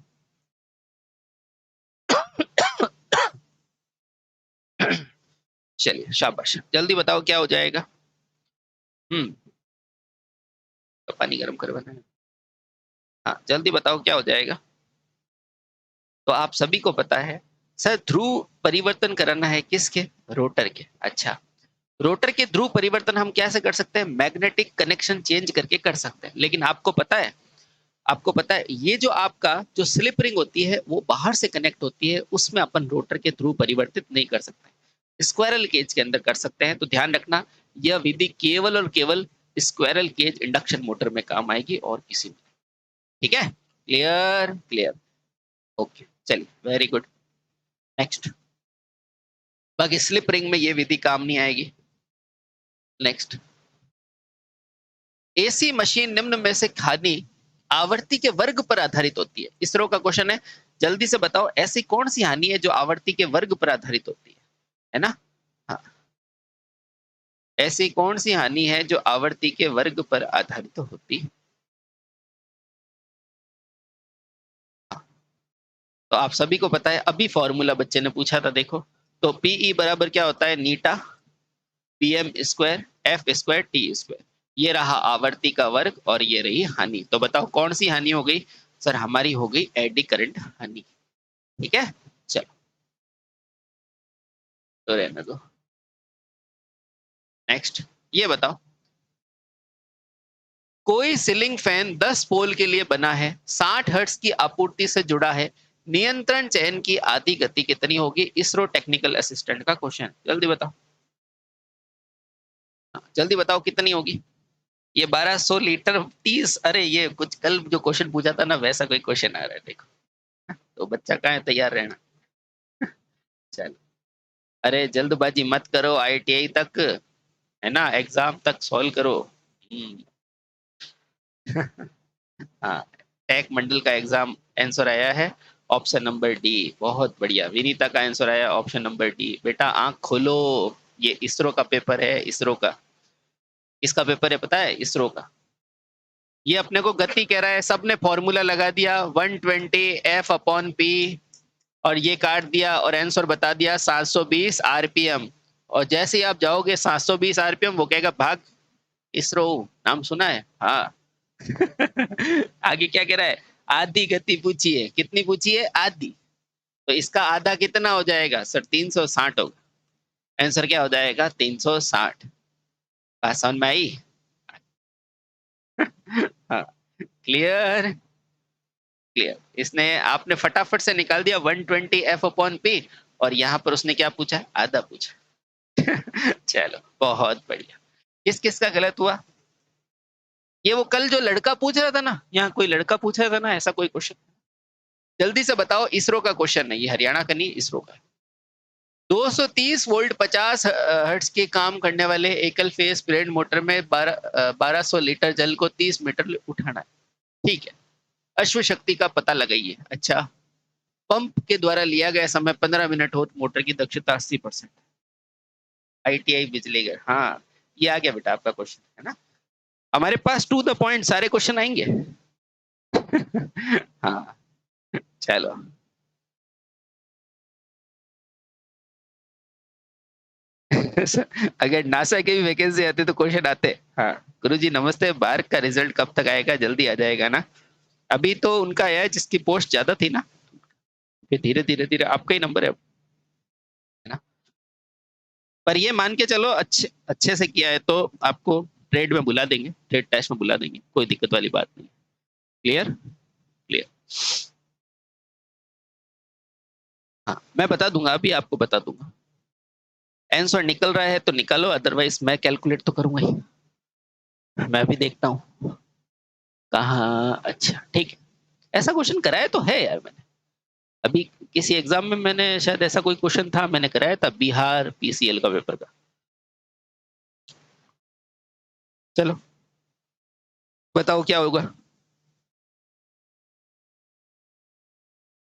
चलिए शाबाश, जल्दी बताओ क्या हो जाएगा। हम्म, तो पानी गर्म करवाना है। हाँ, जल्दी बताओ क्या हो जाएगा। तो आप सभी को पता है सर, ध्रुव परिवर्तन कराना है किसके? रोटर के। अच्छा, रोटर के ध्रुव परिवर्तन हम कैसे कर सकते हैं? मैग्नेटिक कनेक्शन चेंज करके कर सकते हैं। लेकिन आपको पता है, आपको पता है ये जो आपका जो स्लिप रिंग होती है वो बाहर से कनेक्ट होती है, उसमें अपन रोटर के ध्रुव परिवर्तित नहीं कर सकते। स्क्वायरल केज के अंदर कर सकते हैं। तो ध्यान रखना, यह विधि केवल और केवल स्क्वायरल केज इंडक्शन मोटर में काम आएगी और किसी में। ठीक है, क्लियर? क्लियर। ओके, चलिए, वेरी गुड। नेक्स्ट, बाकी स्लिप रिंग में ये विधि काम नहीं आएगी। नेक्स्ट, एसी मशीन निम्न में से खानी आवर्ती के वर्ग पर आधारित होती है। इसरो का क्वेश्चन है, जल्दी से बताओ ऐसी कौन सी हानि है जो आवर्ती के वर्ग पर आधारित होती है ना? हाँ, ऐसी कौन सी हानि है जो आवर्ती के वर्ग पर आधारित होती है? हाँ, तो आप सभी को पता है, अभी फॉर्मूला बच्चे ने पूछा था, देखो। तो पीई बराबर क्या होता है? नीटा PM square F square T square. ये रहा आवर्ती का वर्ग और ये रही हानि। तो बताओ कौन सी हानि हो गई सर? हमारी हो गई एडी करंट हानि, ठीक है। चलो, तो रहने दो। नेक्स्ट, ये बताओ, कोई सीलिंग फैन 10 पोल के लिए बना है, 60 हर्ट्ज की आपूर्ति से जुड़ा है, नियंत्रण चयन की आधी गति कितनी होगी? इसरो टेक्निकल असिस्टेंट का क्वेश्चन, जल्दी बताओ। जल्दी बताओ कितनी होगी? ये 1200 लीटर 30, अरे ये कुछ कल जो क्वेश्चन पूछा था ना वैसा कोई क्वेश्चन आ रहा है देखो। तो बच्चा कहाँ है, तैयार रहना। चलो, अरे जल्दबाजी मत करो, आईटीआई तक है ना, एग्जाम तक सॉल्व करो। हाँ, टेक मंडल का एग्जाम आंसर आया है ऑप्शन नंबर डी। बहुत बढ़िया, विनीता का आंसर आया ऑप्शन नंबर डी। बेटा आंख खोलो, ये इसरो का पेपर है, इसरो का। इसका पेपर है पता है, इसरो का। ये अपने को गति कह रहा है, सबने फॉर्मूला लगा दिया 120 एफ अपॉन पी, और ये काट दिया और आंसर बता दिया 720 आरपीएम। और जैसे ही आप जाओगे 720 आरपीएम, वो कहेगा भाग। इसरो नाम सुना है? हाँ। आगे क्या कह रहा है? आधी गति पूछी है, कितनी पूछी है? आधी। तो इसका आधा कितना हो जाएगा सर? 360 होगा। आंसर क्या हो जाएगा? 360। बात समझ में आई? हाँ, क्लियर क्लियर। इसने आपने फटाफट से निकाल दिया 120 एफ अपॉन पी, और यहाँ पर उसने क्या पूछा? आधा पूछा। चलो बहुत बढ़िया। किस किस का गलत हुआ? ये वो कल जो लड़का पूछ रहा था ना, यहाँ कोई लड़का पूछ रहा था ना ऐसा कोई क्वेश्चन? जल्दी से बताओ, इसरो का क्वेश्चन है ये, हरियाणा का नहीं, इसरो का। 230 वोल्ट 50 हर्ट्ज के काम करने वाले एकल फेस ब्लेड मोटर में 1200 लीटर जल को 30 मीटर उठाना है। ठीक है, अश्व शक्ति का पता लगाइए। अच्छा, पंप के द्वारा लिया गया समय 15 मिनट हो, मोटर की दक्षता 80%। आईटीआई बिजली घर, हाँ ये आ गया बेटा आपका क्वेश्चन, है ना। हमारे पास टू द पॉइंट सारे क्वेश्चन आएंगे। हाँ चलो। अगर नासा की भी वैकेंसी आती तो क्वेश्चन आते। हाँ गुरुजी नमस्ते, बार्क का रिजल्ट कब तक आएगा? जल्दी आ जाएगा ना। अभी तो उनका आया है जिसकी पोस्ट ज्यादा थी ना, फिर धीरे धीरे धीरे आपका ही नंबर है ना। पर ये मान के चलो, अच्छे अच्छे से किया है तो आपको ट्रेड में बुला देंगे, ट्रेड टेस्ट में बुला देंगे, कोई दिक्कत वाली बात नहीं। Clear clear. हाँ मैं बता दूंगा, अभी आपको बता दूंगा। आंसर निकल रहा है तो निकालो, अदरवाइज मैं कैलकुलेट तो करूंगा ही। मैं भी देखता हूँ कहाँ। अच्छा ठीक है, ऐसा क्वेश्चन कराया तो है यार मैंने, अभी किसी एग्जाम में मैंने शायद ऐसा कोई क्वेश्चन था, मैंने कराया था बिहार पीसीएल का पेपर का। चलो बताओ क्या होगा।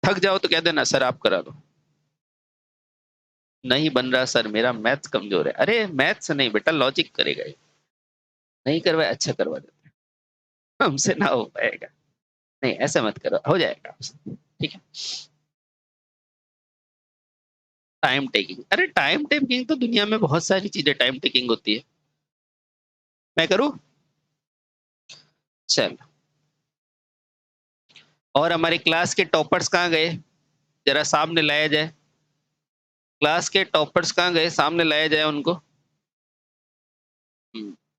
थक जाओ तो कह देना सर आप करा दो। नहीं बन रहा सर, मेरा मैथ्स कमजोर है। अरे मैथ्स नहीं बेटा, लॉजिक करेगा ये। नहीं करवाए, अच्छा करवा देते हैं। हमसे ना हो पाएगा। नहीं ऐसा मत करो, हो जाएगा आपसे, ठीक है। टाइम टेकिंग, अरे टाइम टेकिंग तो दुनिया में बहुत सारी चीजें टाइम टेकिंग होती है। मैं करूँ? चल, और हमारे क्लास के टॉपर्स कहाँ गए? जरा सामने लाया जाए। क्लास के टॉपर्स कहाँ गए? सामने लाया जाए उनको।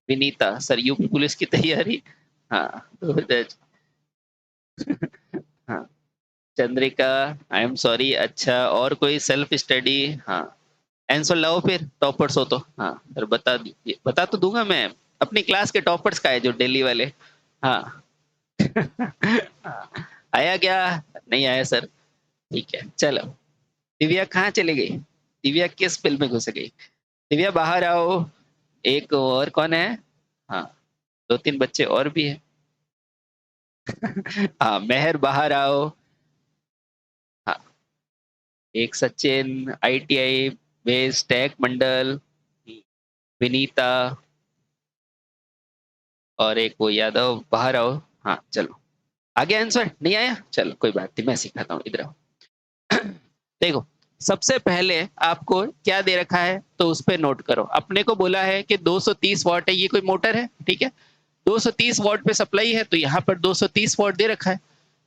विनीता सर, यूपी पुलिस की तैयारी। हाँ हाँ, चंद्रिका आई एम सॉरी। अच्छा, और कोई सेल्फ स्टडी? हाँ आंसर लाओ फिर, टॉपर्स हो तो। हाँ सर बता दीजिए, बता तो दूंगा मैं। अपनी क्लास के टॉपर्स का है जो दिल्ली वाले। हाँ। हाँ, आया क्या? नहीं आया सर, ठीक है चलो। दिव्या कहाँ चली गई? दिव्या किस फिल्म में घुस गई? दिव्या बाहर आओ। एक और कौन है? हाँ, दो तीन बच्चे और भी है। हाँ मेहर बाहर आओ। हाँ, एक सचिन आईटीआई बेस टेक मंडल, विनीता, और एक वो यादव, बाहर आओ। हाँ चलो, आ गया आंसर? नहीं आया? चलो कोई बात नहीं, मैं सिखाता हूँ, इधर आओ। देखो, सबसे पहले आपको क्या दे रखा है तो उस पर नोट करो। अपने को बोला है कि 230 वॉट है, ये कोई मोटर है, ठीक है। 230 वॉट पे सप्लाई है, तो यहाँ पर 230 वॉट दे रखा है।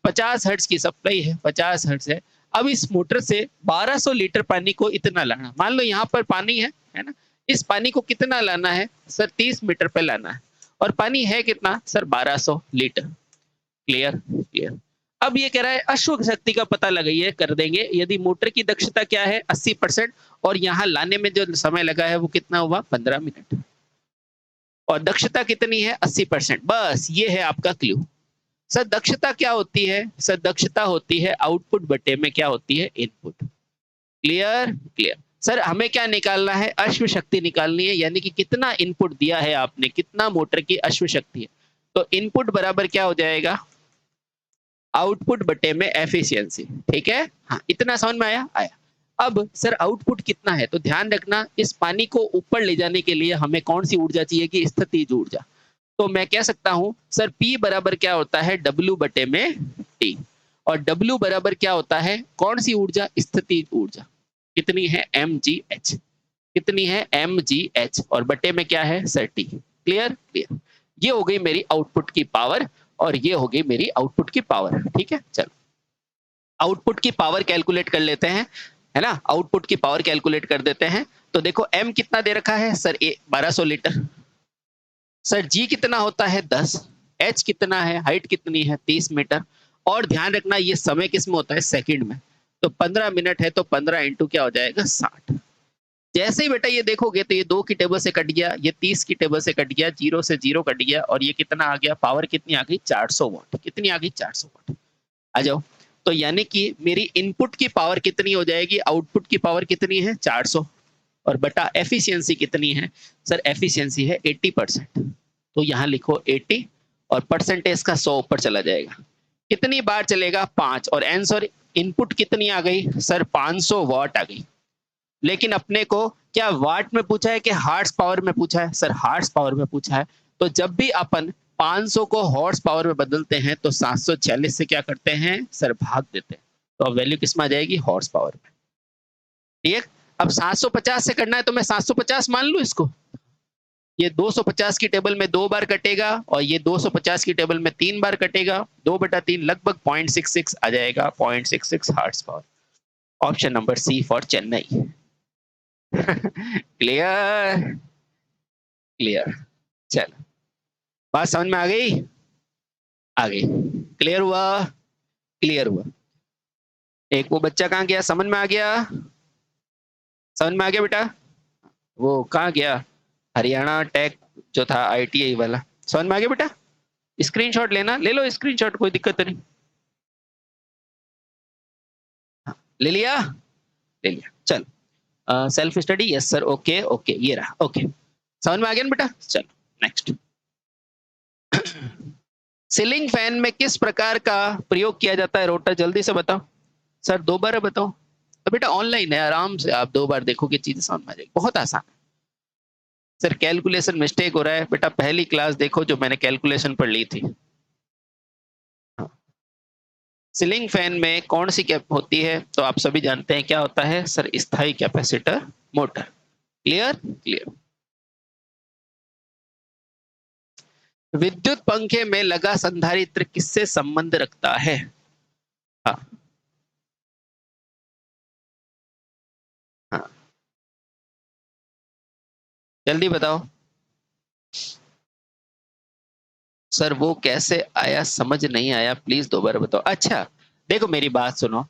50 हर्ट्ज की सप्लाई है, 50 हर्ट्ज है। अब इस मोटर से 1200 लीटर पानी को इतना लाना, मान लो यहाँ पर पानी है ना। इस पानी को कितना लाना है सर? 30 मीटर पे लाना है। और पानी है कितना सर 1200 लीटर। Clear clear. अब ये कह रहा है अश्व शक्ति का पता लगाइए, कर देंगे। यदि मोटर की दक्षता क्या है 80% और यहाँ लाने में जो समय लगा है वो कितना हुआ 15 मिनट, और दक्षता कितनी है 80%। बस ये है आपका क्लू। सर दक्षता क्या होती है, सर दक्षता होती है आउटपुट बटे में क्या होती है इनपुट। Clear clear. सर हमें क्या निकालना है, अश्व शक्ति निकालनी है, यानी कि कितना इनपुट दिया है आपने, कितना मोटर की अश्व शक्ति है। तो इनपुट बराबर क्या हो जाएगा आउटपुट बटे में एफिशिएंसी। ठीक है, हाँ इतना समझ में आया आया। अब सर आउटपुट कितना है, तो ध्यान रखना इस पानी को ऊपर ले जाने के लिए हमें कौन सी ऊर्जा चाहिए कि स्थितिज ऊर्जा। तो मैं कह सकता हूं सर P बराबर क्या होता है W बटे में T, और W बराबर क्या होता है कौन सी ऊर्जा स्थितिज ऊर्जा, कितनी है mgh, कितनी है mgh, और बटे में क्या है सर T। Clear clear. ये हो गई मेरी आउटपुट की पावर और ये हो गई मेरी आउटपुट की पावर। ठीक है, चलो आउटपुट की पावर कैलकुलेट कर लेते हैं, है ना। आउटपुट की पावर कैलकुलेट कर देते हैं। तो देखो m कितना दे रखा है सर 1200 लीटर, सर g कितना होता है 10, h कितना है, हाइट कितनी है 30 मीटर, और ध्यान रखना ये समय किस में होता है सेकंड में। तो 15 मिनट है तो 15 इंटू क्या हो जाएगा 60। जैसे ही बेटा ये देखोगे तो ये 2 की टेबल से कट गया, ये 30 की टेबल से कट गया, 0 से 0 कट गया, और ये कितना आ गया पावर कितनी आ गई 400 वाट। कितनी आ गई 400 वाट। आ जाओ। तो यानी कि मेरी इनपुट की पावर कितनी हो जाएगी, आउटपुट की पावर कितनी है 400, और बटा एफिशिएंसी कितनी है सर, एफिशिएंसी है 80%। तो यहाँ लिखो 80 और परसेंटेज का 100 ऊपर चला जाएगा। कितनी बार चलेगा 5, और आंसर इनपुट कितनी आ गई सर 500 वाट आ गई। लेकिन अपने को क्या वाट में पूछा है कि हार्स पावर में पूछा है, सर हार्स पावर में पूछा है। तो जब भी अपन 500 को हॉर्स पावर में बदलते हैं तो 746 से क्या करते हैं सर भाग देते हैं, तो अब वैल्यू किस में आ जाएगी हॉर्स पावर में। ठीक, अब 750 से करना है तो मैं 750 मान लूं इसको। ये 250 की टेबल में 2 बार कटेगा और ये 250 की टेबल में 3 बार कटेगा, 2/3 लगभग 0.66 आ जाएगा, 0.66 horse power. Option number C for Chennai. Clear clear. चलो बात समझ में आ गई, आ गई। क्लियर हुआ, क्लियर हुआ। एक वो बच्चा कहाँ गया, समझ में आ गया, समझ में आ गया बेटा। वो कहाँ गया, हरियाणा टेक जो था ITI वाला, समझ में आ गया बेटा। स्क्रीनशॉट लेना, ले लो स्क्रीनशॉट, कोई दिक्कत नहीं। ले लिया, ले लिया। चल self study, yes sir, okay okay, ये रहा, ओके समझ में आ गया ना बेटा। चलो नेक्स्ट। सीलिंग फैन में किस प्रकार का प्रयोग किया जाता है रोटर, जल्दी से बताओ सर, 2 बार बताओ। तो बेटा ऑनलाइन है, आराम से आप 2 बार देखोगे चीजें समझ में आ जाएगी, बहुत आसान है। सर कैलकुलेशन मिस्टेक हो रहा है बेटा, पहली क्लास देखो जो मैंने कैलकुलेशन पर ली थी। सीलिंग फैन में कौन सी कैप होती है, तो आप सभी जानते हैं क्या होता है सर, स्थायी कैपेसिटर मोटर। Clear clear. विद्युत पंखे में लगा संधारित्र किससे संबंध रखता है। हाँ हाँ जल्दी बताओ सर, वो कैसे आया समझ नहीं आया, प्लीज दोबारा बताओ। अच्छा देखो मेरी बात सुनो,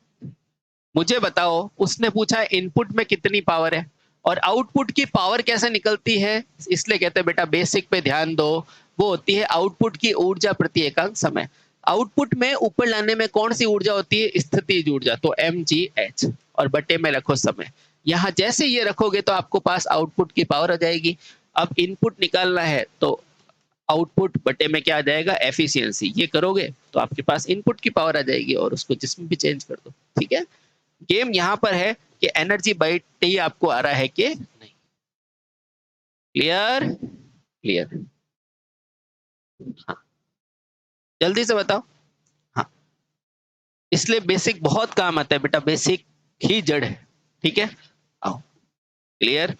मुझे बताओ, उसने पूछा इनपुट में कितनी पावर है और आउटपुट की पावर कैसे निकलती है, इसलिए कहते हैं बेटा बेसिक पे ध्यान दो। वो होती है आउटपुट की ऊर्जा प्रति एकांक समय। आउटपुट में ऊपर लाने में कौन सी ऊर्जा होती है, स्थितिज ऊर्जा, तो mgh, और बटे में रखो समय। यहाँ जैसे ये रखोगे तो आपको पास आउटपुट की पावर आ जाएगी। अब इनपुट निकालना है तो आउटपुट बटे में क्या आ जाएगा एफिशिएंसी, ये करोगे तो आपके पास इनपुट की पावर आ जाएगी और उसको जिसमें भी चेंज कर दो। ठीक है, गेम यहाँ पर है कि एनर्जी बाई टी आपको आ रहा है कि नहीं। क्लियर क्लियर, हाँ जल्दी से बताओ। हाँ इसलिए बेसिक बहुत काम आता है बेटा, बेसिक ही जड़ है। ठीक है, आओ क्लियर,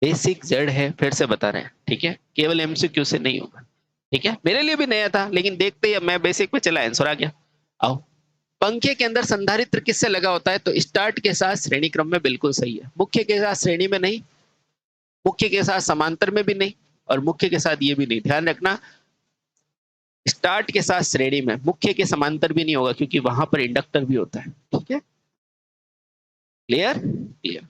बेसिक जड़ है, फिर से बता रहे हैं। ठीक है, केवल MCQ से नहीं होगा। ठीक है, मेरे लिए भी नया था लेकिन देखते ही मैं बेसिक पे चला, आंसर आ गया। आओ, पंखे के अंदर संधारित्र किससे लगा होता है, तो स्टार्ट के साथ श्रेणी क्रम में बिल्कुल सही है, मुख्य के साथ श्रेणी में नहीं, मुख्य के साथ समांतर में भी नहीं, और मुख्य के साथ ये भी नहीं। ध्यान रखना, स्टार्ट के साथ श्रेणी में, मुख्य के समांतर भी नहीं होगा क्योंकि वहां पर इंडक्टर भी होता है। ठीक है, क्लियर क्लियर।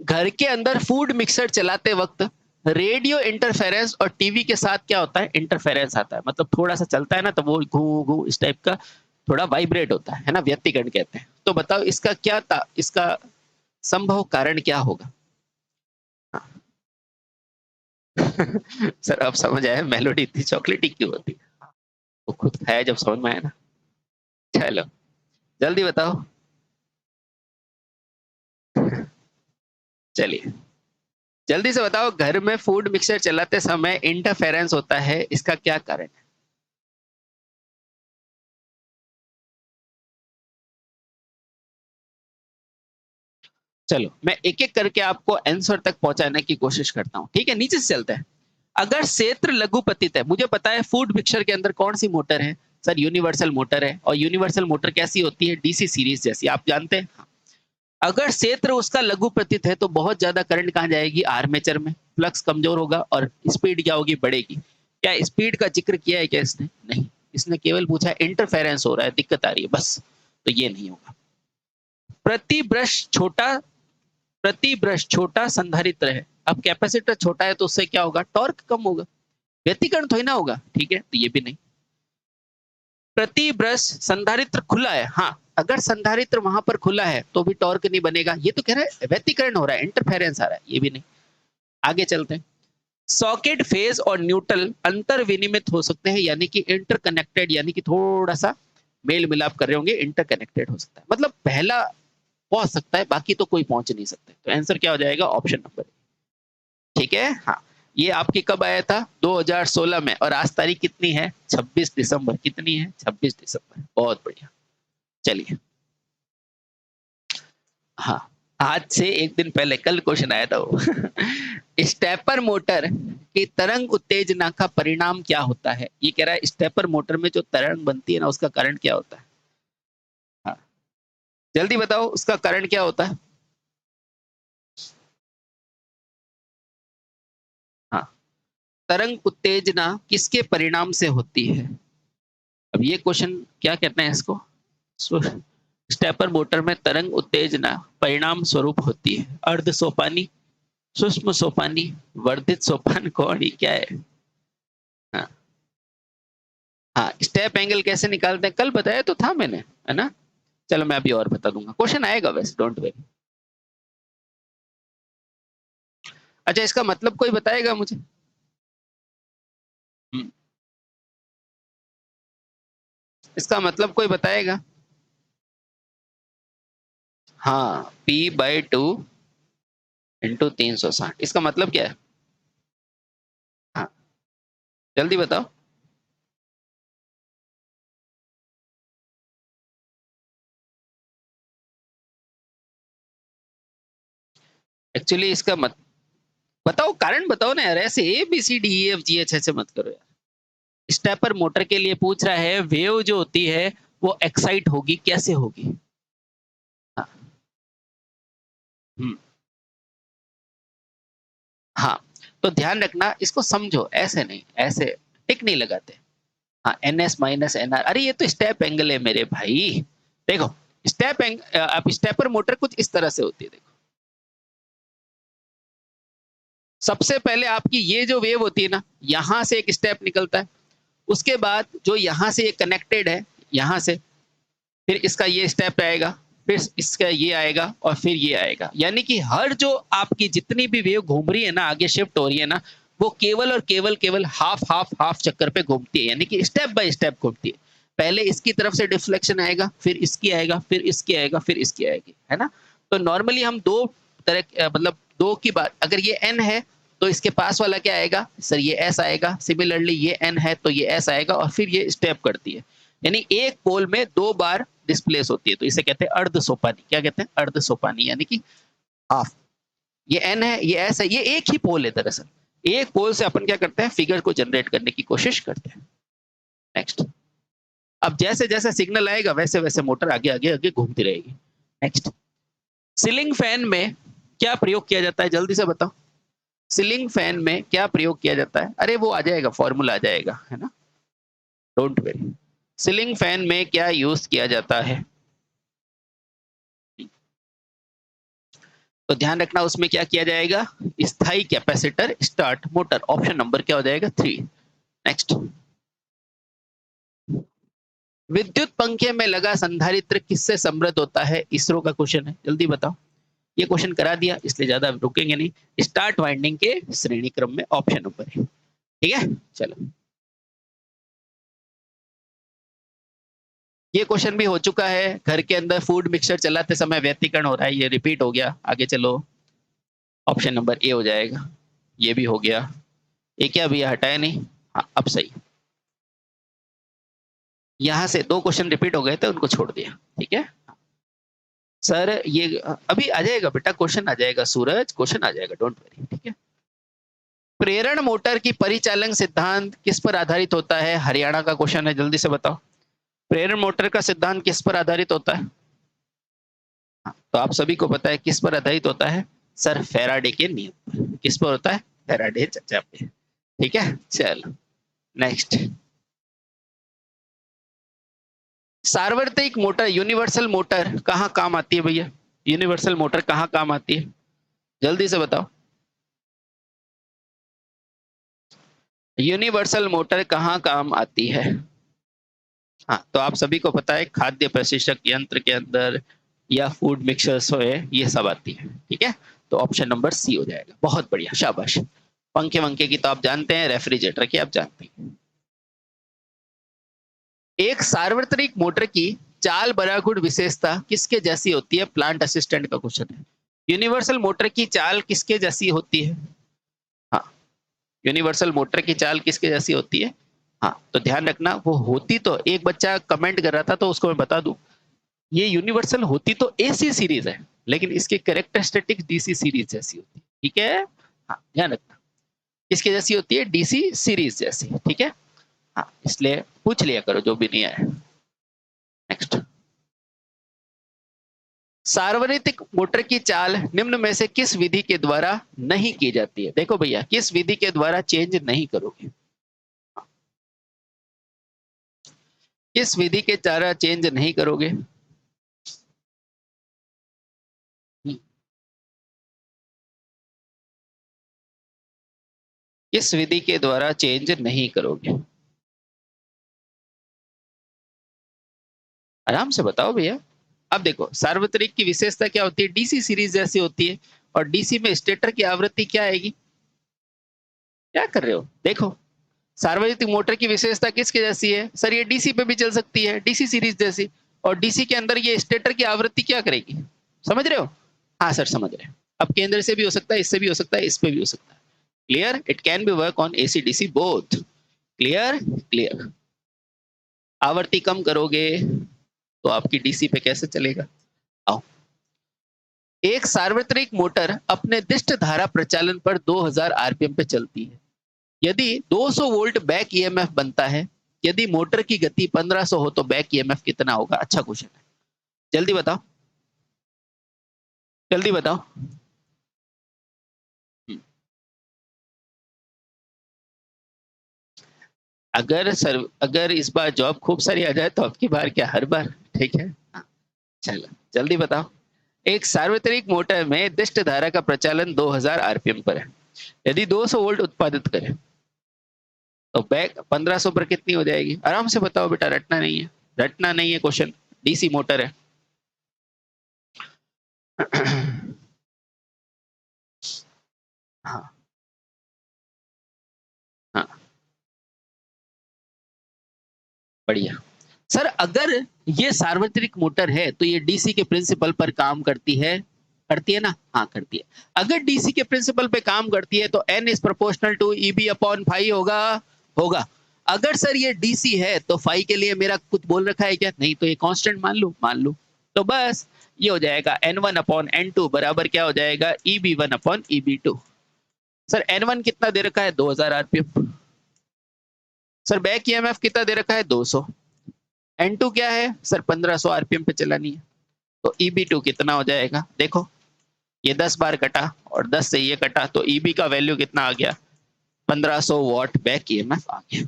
घर के अंदर फूड मिक्सर चलाते वक्त रेडियो इंटरफेरेंस और टीवी के साथ क्या होता है, इंटरफेरेंस आता है। मतलब थोड़ा सा चलता है ना तो वो घू घू इस टाइप का थोड़ा वाइब्रेट होता है ना, व्यतिकरण कहते हैं। तो बताओ इसका क्या था, इसका संभव कारण क्या होगा? सर अब समझ आया मेलोडी इतनी चॉकलेटी क्यों होती है, वो खुद खाया जब समझ में आया ना। चलो जल्दी बताओ। चलिए जल्दी से बताओ, घर में फूड मिक्सर चलाते समय इंटरफेरेंस होता है, इसका क्या कारण है? चलो मैं एक एक करके आपको आंसर तक पहुंचाने की कोशिश करता हूं। ठीक है, नीचे से चलते हैं। अगर क्षेत्र लघुपतित है, मुझे पता है फूड मिक्सर के अंदर कौन सी मोटर है सर, यूनिवर्सल मोटर है। और यूनिवर्सल मोटर कैसी होती है, डीसी सीरीज जैसी, आप जानते हैं। अगर क्षेत्र उसका लघुपतित है तो बहुत ज्यादा करंट कहां जाएगी, आर्मेचर में, फ्लक्स कमजोर होगा और स्पीड क्या होगी, बढ़ेगी। क्या स्पीड का जिक्र किया है क्या इसने? नहीं, इसने केवल पूछा इंटरफेरेंस हो रहा है, दिक्कत आ रही है बस। तो ये नहीं होगा। प्रति ब्रश छोटा, प्रति ब्रश छोटा संधारित्र है। अब कैपेसिटर छोटा है तो उससे क्या होगा, टॉर्क कम होगा, व्यतिकरण थोड़ी ना होगा। ठीक है, तो ये भी नहीं। प्रति ब्रश संधारित्र खुला है, हाँ अगर संधारित्र वहां पर खुला है तो भी टॉर्क नहीं बनेगा। ये तो कह रहा है व्यतिकरण हो रहा है, इंटरफेरेंस आ रहा है, ये भी नहीं। आगे चलते हैं। सॉकेट फेज और न्यूट्रल अंतर विनिमित हो सकते हैं, यानी कि इंटरकनेक्टेड, यानी कि थोड़ा सा मेल मिलाप कर रहे होंगे, इंटरकनेक्टेड हो सकता है। मतलब पहला पहुंच सकता है, बाकी तो कोई पहुंच नहीं सकते। तो आंसर क्या हो जाएगा, ऑप्शन नंबर। ठीक है, हाँ। ये आपकी कब आया था, 2016 में, और आज तारीख कितनी है, 26 दिसंबर। कितनी है, 26 दिसंबर। बहुत बढ़िया। चलिए, हाँ आज से एक दिन पहले, कल क्वेश्चन आया था वो। स्टेपर मोटर की तरंग उत्तेजना का परिणाम क्या होता है? ये कह रहा है स्टेपर मोटर में जो तरंग बनती है ना, उसका कारण क्या होता है? हाँ जल्दी बताओ, उसका कारण क्या होता है? हाँ, तरंग उत्तेजना किसके परिणाम से होती है? अब ये क्वेश्चन क्या कहते हैं इसको, स्टेपर मोटर में तरंग उत्तेजना परिणाम स्वरूप होती है। अर्ध सोपानी, सूक्ष्म सोपानी, वर्धित सोपान, कौन, ये क्या है? हाँ हाँ, स्टेप एंगल कैसे निकालते हैं कल बताया तो था मैंने, है ना। चलो मैं अभी और बता दूंगा, क्वेश्चन आएगा वैसे, डोंट वरी। अच्छा इसका मतलब कोई बताएगा मुझे? हम्म, इसका मतलब कोई बताएगा? हाँ, P/2 × 360, इसका मतलब क्या है? हाँ जल्दी बताओ। एक्चुअली इसका मत बताओ, कारण बताओ ना यार, ऐसे ABCDEFGH ऐसे मत करो यार। स्टेपर मोटर के लिए पूछ रहा है, वेव जो होती है वो एक्साइट होगी, कैसे होगी? हाँ, हम्म, हाँ तो ध्यान रखना, इसको समझो, ऐसे नहीं, ऐसे टिक नहीं लगाते। हाँ, NS - NR, अरे ये तो स्टेप एंगल है मेरे भाई। देखो स्टेप एंगल, आप स्टेपर मोटर कुछ इस तरह से होती है, देखो। सबसे पहले आपकी ये जो वेव होती है ना, यहां से एक स्टेप निकलता है, उसके बाद जो यहां से ये कनेक्टेड है, यहां से फिर इसका ये स्टेप आएगा, फिर इसका ये आएगा और फिर ये आएगा। यानी कि हर जो आपकी जितनी भी वेव घूम रही है ना, आगे शिफ्ट हो रही है ना, वो केवल और केवल केवल हाफ हाफ हाफ चक्कर पे घूमती है, यानी कि स्टेप बाय स्टेप घूमती है। पहले इसकी तरफ से डिफ्लेक्शन आएगा, फिर इसकी आएगा, फिर इसकी आएगा, फिर इसकी आएगी, है ना। तो नॉर्मली हम दो तरह, मतलब दो की बात, अगर ये एन है तो इसके पास वाला क्या आएगा सर, ये एस आएगा। सिमिलरली ये एन है तो ये एस आएगा, और फिर ये स्टेप करती है। यानी एक पोल में दो बार डिस्प्लेस होती है, तो इसे कहते हैं अर्ध सोपानी। क्या कहते हैं, अर्ध सोपानी, यानी कि हाफ। ये एन है, ये एस है, ये एक ही पोल है दरअसल। एक पोल से अपन क्या करते हैं, फिगर को जनरेट करने की कोशिश करते हैं। नेक्स्ट। अब जैसे जैसे सिग्नल आएगा वैसे वैसे मोटर आगे आगे आगे घूमती रहेगी। नेक्स्ट। सीलिंग फैन में क्या प्रयोग किया जाता है, जल्दी से बताओ। सीलिंग फैन में क्या प्रयोग किया जाता है? अरे वो आ जाएगा, फॉर्मूला आ जाएगा, है ना, डोंट वेरी। सीलिंग फैन में क्या यूज किया जाता है? तो ध्यान रखना उसमें क्या किया जाएगा, स्थायी capacitor start motor. Option number क्या हो जाएगा, 3। नेक्स्ट, विद्युत पंखे में लगा संधारित्र किससे समृद्ध होता है? इसरो का क्वेश्चन है, जल्दी बताओ। ये क्वेश्चन करा दिया इसलिए ज्यादा रुकेंगे नहीं। स्टार्ट वाइंडिंग के श्रेणी क्रम में ऑप्शन नंबर है, ठीक है। चलो, ये क्वेश्चन भी हो चुका है। घर के अंदर फूड मिक्सचर चलाते समय व्यतिकरण हो रहा है, ये रिपीट हो गया। आगे चलो, ऑप्शन नंबर ए हो जाएगा। ये भी हो गया। ये क्या भैया, हटाया नहीं? हाँ, अब सही। यहाँ से 2 क्वेश्चन रिपीट हो गए थे, उनको छोड़ दिया, ठीक है। सर ये अभी आ जाएगा बेटा, क्वेश्चन आ जाएगा सूरज, क्वेश्चन आ जाएगा, डोंट वरी, ठीक है। प्रेरण मोटर की परिचालन सिद्धांत किस पर आधारित होता है? हरियाणा का क्वेश्चन है, जल्दी से बताओ। प्रेरण मोटर का सिद्धांत किस पर आधारित होता है? हाँ, तो आप सभी को पता है किस पर आधारित होता है सर, फैराडे के नियम पर। किस पर होता है? फैराडे चर्चा पे, ठीक है। चलो नेक्स्ट, सार्वत्रिक मोटर यूनिवर्सल मोटर कहाँ काम आती है भैया? यूनिवर्सल मोटर कहाँ काम आती है, जल्दी से बताओ। यूनिवर्सल मोटर कहाँ काम आती है? हाँ, तो आप सभी को पता है खाद्य प्रशिक्षक यंत्र के अंदर या फूड मिक्सर्स हो, ये सब आती है, ठीक है। तो ऑप्शन नंबर सी हो जाएगा। बहुत बढ़िया, शाबाश। पंखे वंखे की तो आप जानते हैं, रेफ्रिजरेटर की आप जानते हैं। एक सार्वत्रिक मोटर की चाल बरागुण विशेषता किसके जैसी होती है? प्लांट असिस्टेंट का क्वेश्चन है। यूनिवर्सल मोटर की चाल किसके जैसी होती है? हाँ, यूनिवर्सल मोटर की चाल किसके जैसी होती है? हाँ, तो ध्यान रखना, वो होती तो, एक बच्चा कमेंट कर रहा था तो उसको मैं बता दूं, ये यूनिवर्सल होती तो एसी सीरीज है, लेकिन इसके कैरेक्टरिस्टिक डीसी सीरीज जैसी होती है, ठीक है। हाँ, ध्यान रखना, किसकी जैसी होती है? डीसी सीरीज जैसी, ठीक है। हाँ, इसलिए पूछ लिया करो जो भी नहीं आया। नेक्स्ट, सार्वत्रिक मोटर की चाल निम्न में से किस विधि के द्वारा नहीं की जाती है? देखो भैया, किस विधि के द्वारा चेंज नहीं करोगे, किस विधि के द्वारा चेंज नहीं करोगे? किस विधि के द्वारा चेंज नहीं करोगे? आराम से बताओ भैया। अब देखो, सार्वत्रिक की विशेषता क्या होती है? डीसी सीरीज जैसी होती है, और डीसी में स्टेटर की आवृत्ति क्या आएगी? क्या कर रहे हो, देखो। सार्वत्रिक मोटर की विशेषता किसके जैसी है? सर ये डीसी पे भी चल सकती है, डीसी सीरीज जैसी। और डीसी के अंदर ये स्टेटर की आवृत्ति क्या करेगी? समझ रहे हो? हाँ सर, समझ रहे हैं। अब केंद्र से भी हो सकता है, इससे भी हो सकता है, इस पे भी हो सकता है। Clear? It can be work on AC DC both. Clear? Clear. आवृत्ति कम करोगे तो आपकी डीसी पे कैसे चलेगा? आओ, एक सार्वत्रिक मोटर अपने दिष्ट धारा प्रचालन पर 2000 आरपीएम पे चलती है। यदि 200 वोल्ट बैक ईएमएफ बनता है, यदि मोटर की गति 1500 हो तो बैक ईएमएफ कितना होगा? अच्छा क्वेश्चन है, जल्दी बताओ, जल्दी बताओ। अगर इस बार जॉब खूब सारी आ जाए तो आपकी बार क्या, हर बार, ठीक है। हाँ, चलो जल्दी बताओ। एक सार्वत्रिक मोटर में दिष्ट धारा का प्रचालन 2000 आरपीएम पर है। यदि 200 वोल्ट उत्पादित करे तो बैक 1500 पर कितनी हो जाएगी? आराम से बताओ बेटा, रटना नहीं है, रटना नहीं है, क्वेश्चन डीसी मोटर है। हाँ, हाँ, बढ़िया। सर अगर ये सार्वत्रिक मोटर है तो ये डीसी के प्रिंसिपल पर काम करती है, करती है ना? हाँ, करती है। अगर डीसी के प्रिंसिपल पे काम करती है तो N is proportional to EB upon phi होगा, होगा। अगर सर ये डीसी है तो फाई के लिए मेरा कुछ बोल रखा है क्या? नहीं, तो ये कांस्टेंट मान लो, मान लो। तो बस ये हो जाएगा N1 अपॉन N2 बराबर क्या हो जाएगा? EB1 upon EB2। Sir N1 कितना दे रखा है? 2000 आरपीएम। सर बैक ईएमएफ कितना दे रखा है? 200। N2 क्या है? सर 1500 आरपीएम पे चलानी है। तो EB2 कितना हो जाएगा? देखो, ये 10 बार कटा और 10 से ये कटा, तो ईबी का वैल्यू कितना आ गया? 1500 वॉट बैक ईएमएफ आ गया।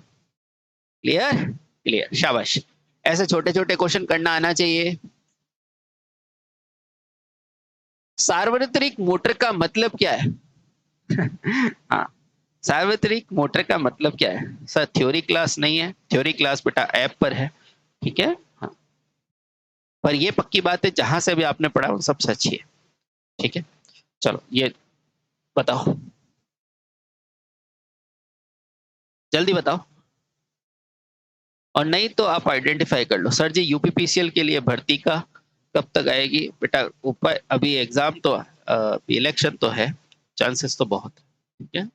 क्लियर? क्लियर, शाबाश। ऐसे छोटे छोटे क्वेश्चन करना आना चाहिए। सार्वत्रिक मोटर का मतलब क्या है? हाँ, सार्वत्रिक मोटर का मतलब क्या है? सर थ्योरी क्लास नहीं है, थ्योरी क्लास बेटा ऐप पर है, ठीक है। हाँ, पर ये पक्की बात है, जहां से भी आपने पढ़ा वो सब सच ही है, ठीक है। चलो ये बताओ, जल्दी बताओ, और नहीं तो आप आइडेंटिफाई कर लो। सर जी यूपीपीसीएल के लिए भर्ती का कब तक आएगी? बेटा ऊपर अभी एग्जाम तो इलेक्शन तो है, चांसेस तो बहुत है, ठीक है।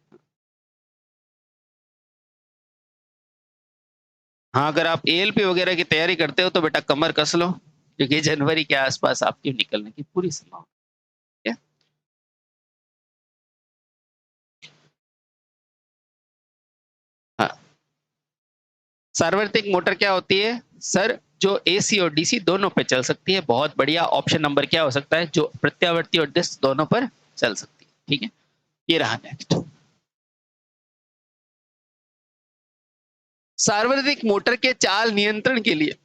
हाँ, अगर आप एएलपी वगैरह की तैयारी करते हो तो बेटा कमर कस लो, क्योंकि जनवरी के आसपास आपकी निकलने की पूरी संभावना है। हाँ, सार्वत्रिक मोटर क्या होती है? सर जो एसी और डीसी दोनों पे चल सकती है। बहुत बढ़िया। ऑप्शन नंबर क्या हो सकता है? जो प्रत्यावर्ती और डिस्क दोनों पर चल सकती है, ठीक है। ये रहा नेक्स्ट। सार्वत्रिक मोटर के चाल नियंत्रण के लिए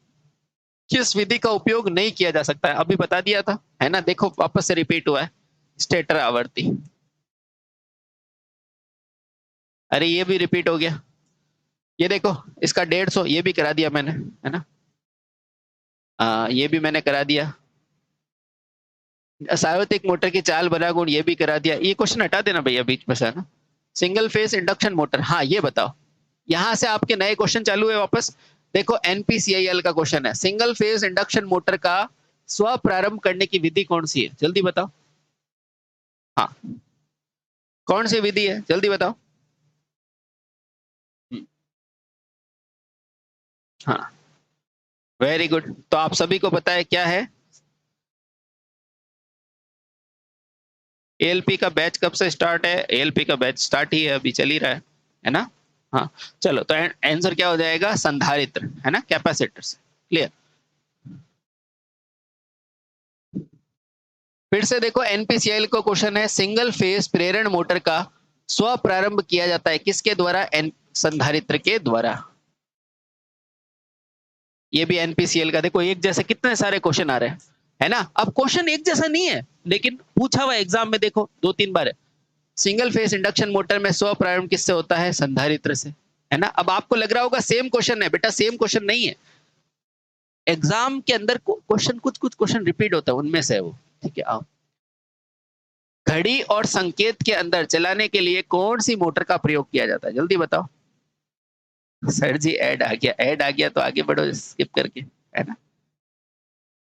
किस विधि का उपयोग नहीं किया जा सकता है? अभी बता दिया था, है ना। देखो वापस से रिपीट हुआ है, स्टेटर आवर्ती। अरे ये भी रिपीट हो गया, ये देखो इसका 150 ये भी करा दिया मैंने, है ना। ये भी मैंने करा दिया। सार्वत्रिक मोटर की चाल बना गुण ये भी करा दिया। ये क्वेश्चन हटा देना भैया बीच में से, है ना। सिंगल फेज इंडक्शन मोटर, हाँ ये बताओ। यहां से आपके नए क्वेश्चन चालू है वापस। देखो एनपीसीआईएल का क्वेश्चन है, सिंगल फेज इंडक्शन मोटर का स्व प्रारंभ करने की विधि कौन सी है? जल्दी बताओ। हाँ, कौन सी विधि है? जल्दी बताओ। हाँ, वेरी गुड। तो आप सभी को पता है क्या है? एएलपी का बैच कब से स्टार्ट है? एएलपी का बैच स्टार्ट ही है, अभी चल ही रहा है ना। हाँ, चलो तो आंसर क्या हो जाएगा? संधारित्र, है ना, कैपेसिटर से। क्लियर। फिर से देखो एनपीसीआईएल का क्वेश्चन है, सिंगल फेज प्रेरण मोटर का स्व प्रारंभ किया जाता है किसके द्वारा? संधारित्र के द्वारा। ये भी एनपीसीएल का। देखो एक जैसे कितने सारे क्वेश्चन आ रहे हैं, है ना। अब क्वेश्चन एक जैसा नहीं है, लेकिन पूछा हुआ एग्जाम में देखो 2-3 बार है। सिंगल फेज इंडक्शन मोटर में स्व प्रारंभ किससे होता है? संधारित्र से, है ना। अब आपको लग रहा होगा सेम क्वेश्चन है, बेटा सेम क्वेश्चन नहीं है। एग्जाम के अंदर क्वेश्चन कुछ क्वेश्चन रिपीट होता है, उनमें से है वो, ठीक है। आओ, घड़ी और संकेत के अंदर चलाने के लिए कौन सी मोटर का प्रयोग किया जाता है? जल्दी बताओ। सर जी ऐड आ गया, ऐड आ गया तो आगे बढ़ो स्किप करके, है ना।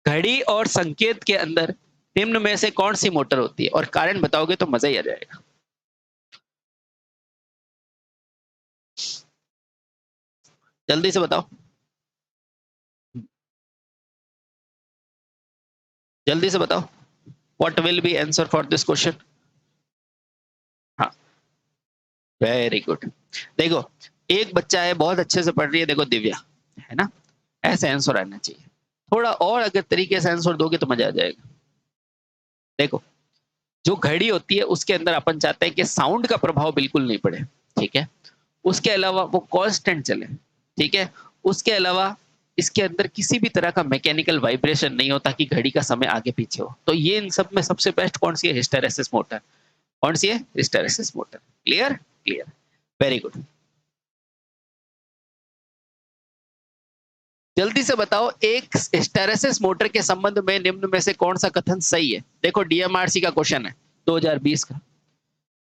घड़ी और संकेत के अंदर निम्न में से कौन सी मोटर होती है? और कारण बताओगे तो मजा ही आ जाएगा। जल्दी से बताओ, जल्दी से बताओ। What will be answer for this question? हाँ, वेरी गुड। देखो एक बच्चा है बहुत अच्छे से पढ़ रही है, देखो दिव्या, है ना। ऐसे आंसर आना चाहिए। थोड़ा और अगर तरीके से आंसर दोगे तो मजा आ जाएगा। देखो जो घड़ी होती है उसके अंदर अपन चाहते हैं कि साउंड का प्रभाव बिल्कुल नहीं पड़े, ठीक है। उसके अलावा वो कांस्टेंट चले, ठीक है। उसके अलावा इसके अंदर किसी भी तरह का मैकेनिकल वाइब्रेशन नहीं हो ताकि घड़ी का समय आगे पीछे हो। तो ये इन सब में सबसे बेस्ट कौन सी है? Hysteresis motor. कौन सी है? Hysteresis motor. Clear? Clear, very good. जल्दी से बताओ, एक हिस्टैरिसीस मोटर के संबंध में निम्न में से कौन सा कथन सही है? देखो डीएमआरसी का क्वेश्चन है 2020 का।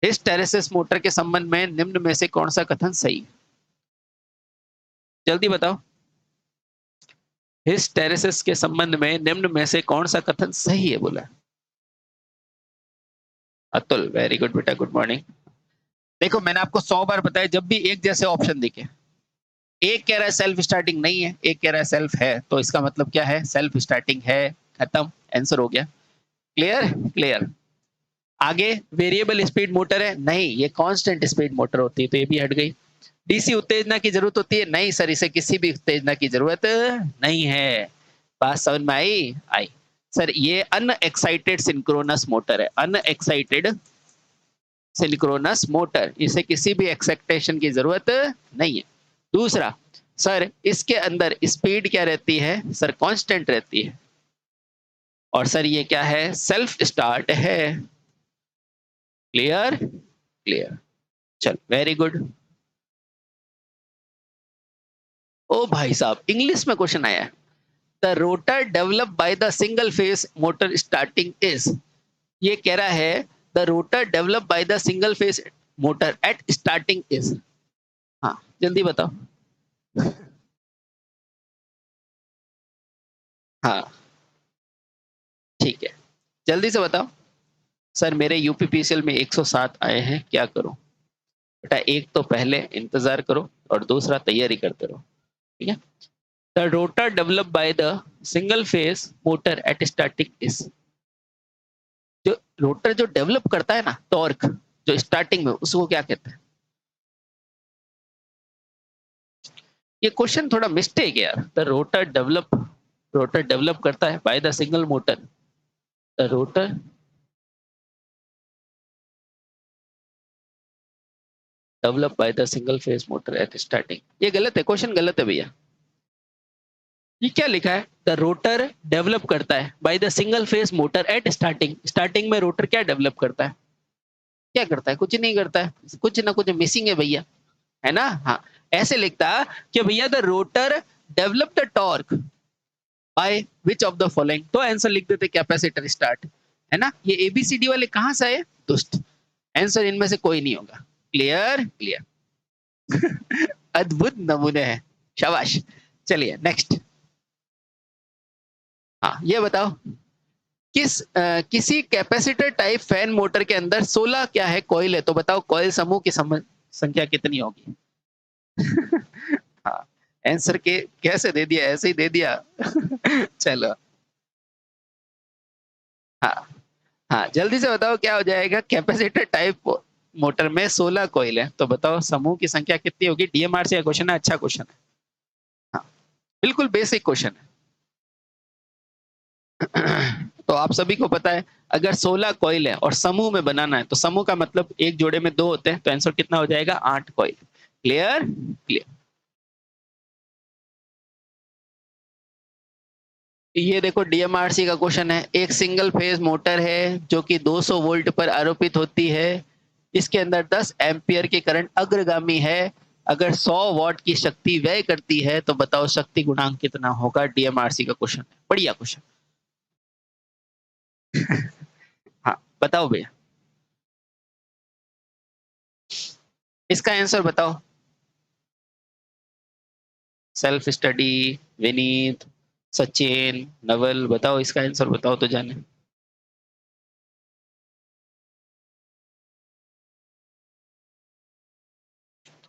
हिस्टैरिसीस मोटर के संबंध में निम्न में से कौन सा कथन सही है? जल्दी बताओ। हिस्टैरिसीस के संबंध में निम्न में से कौन सा कथन सही है? बोला अतुल, वेरी गुड बेटा, गुड मॉर्निंग। देखो मैंने आपको 100 बार बताया, जब भी एक जैसे ऑप्शन दिखे, एक कह रहा है सेल्फ स्टार्टिंग नहीं है, एक कह रहा है सेल्फ है, तो इसका मतलब क्या है? सेल्फ स्टार्टिंग है, खत्म, आंसर हो गया। क्लियर? क्लियर। आगे वेरिएबल स्पीड मोटर है, नहीं ये कांस्टेंट स्पीड मोटर होती है, तो ये भी हट गई। डीसी उत्तेजना की जरूरत होती है, नहीं सर इसे किसी भी उत्तेजना की जरूरत नहीं है। बात समझ में आई? आई। सर ये अनएक्साइटेड सिंक्रोनस मोटर है, अनएक्साइटेड सिंक्रोनस मोटर, इसे किसी भी एक्साइटेशन की जरूरत नहीं है। दूसरा सर इसके अंदर स्पीड क्या रहती है सर, कांस्टेंट रहती है। और सर ये क्या है, सेल्फ स्टार्ट है। क्लियर क्लियर, चल वेरी गुड। ओ भाई साहब इंग्लिश में क्वेश्चन आया है, the rotor develop by the single phase motor starting is, ये कह रहा है the rotor develop by the single phase motor eight starting is. हाँ जल्दी बताओ। हाँ ठीक है, जल्दी से बताओ। सर मेरे यूपीपीसीएल में 107 आए हैं, क्या करूं बेटा, एक तो पहले इंतजार करो और दूसरा तैयारी करते रहो, ठीक है। The rotor develop by the single phase motor eight starting is, जो रोटर जो डेवलप करता है ना टॉर्क जो स्टार्टिंग में, उसको क्या कहते हैं। ये क्वेश्चन थोड़ा मिस्टेक है यार। द रोटर डेवलप करता है by the single motor, the rotor develop by the single phase motor eight starting, ये गलत है, क्वेश्चन गलत है भैया। ये क्या लिखा है, द रोटर डेवलप करता है by the single phase motor eight starting, starting में रोटर क्या डेवलप करता है, क्या करता है, कुछ नहीं करता है, कुछ ना कुछ मिसिंग है भैया, है ना। हाँ ऐसे लिखता कि भैया the rotor develop the torque by which of the following, तो आंसर लिख देते कैपेसिटर स्टार्ट, है ना। ये एबीसीडी वाले कहां से आए दुष्ट, आंसर इनमें से कोई नहीं होगा। Clear clear. अद्भुत नमूने हैं, शाबाश। चलिए नेक्स्ट। हाँ ये बताओ किसी कैपेसिटर टाइप फैन मोटर के अंदर 16 क्या है कॉइल है, तो बताओ कॉइल समूह की संख्या कितनी होगी। हाँ आंसर के कैसे दे दिया, ऐसे ही दे दिया। चलो हाँ हाँ जल्दी से बताओ क्या हो जाएगा, कैपेसिटर टाइप मोटर में 16 कॉइल है, तो बताओ समूह की संख्या कितनी होगी। डीएमआरसी का क्वेश्चन है, अच्छा क्वेश्चन है। हाँ बिल्कुल बेसिक क्वेश्चन है। तो आप सभी को पता है अगर 16 कॉइल है और समूह में बनाना है, तो समूह का मतलब एक जोड़े में 2 होते हैं, तो आंसर कितना हो जाएगा 8 कॉइल। Clear clear. ये देखो डीएमआरसी का क्वेश्चन है, एक सिंगल फेज मोटर है जो कि 200 वोल्ट पर आरोपित होती है, इसके अंदर 10 एम्पियर की करंट अग्रगामी है, अगर 100 वॉट की शक्ति व्यय करती है तो बताओ शक्ति गुणांक कितना होगा। डीएमआरसी का क्वेश्चन है, बढ़िया क्वेश्चन। हाँ बताओ भैया, इसका आंसर बताओ। सेल्फ स्टडी, विनीत, सचिन, नवल, बताओ इसका आंसर बताओ तो जाने।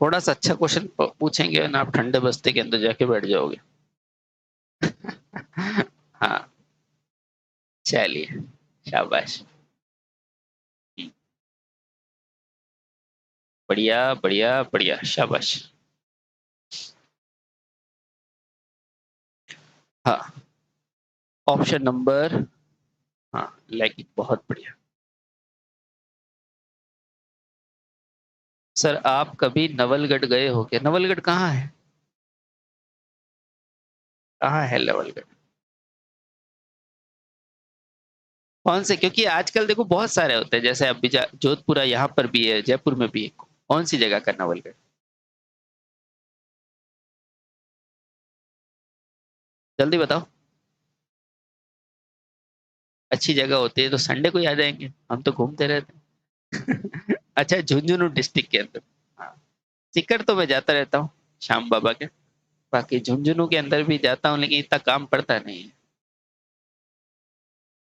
थोड़ा सा अच्छा क्वेश्चन पूछेंगे ना, आप ठंडे बस्ते के अंदर जाके बैठ जाओगे। हाँ चलिए शाबाश, बढ़िया बढ़िया बढ़िया, शाबाश। हाँ ऑप्शन नंबर, हाँ लेकिन बहुत बढ़िया। सर आप कभी नवलगढ़ गए हो क्या, नवलगढ़ कहाँ है, कहाँ है नवलगढ़, कौन से, क्योंकि आजकल देखो बहुत सारे होते हैं, जैसे अभी जोधपुरा यहाँ पर भी है, जयपुर में भी है, कौन सी जगह का नवलगढ़। जल्दी बताओ, अच्छी जगह होती है तो संडे को ही आ जाएंगे, हम तो घूमते रहते हैं। अच्छा झुंझुनू डिस्ट्रिक्ट के अंदर, हाँ सीकर तो मैं जाता रहता हूँ श्याम बाबा के, बाकी झुंझुनू के अंदर भी जाता हूँ लेकिन इतना काम पड़ता नहीं है।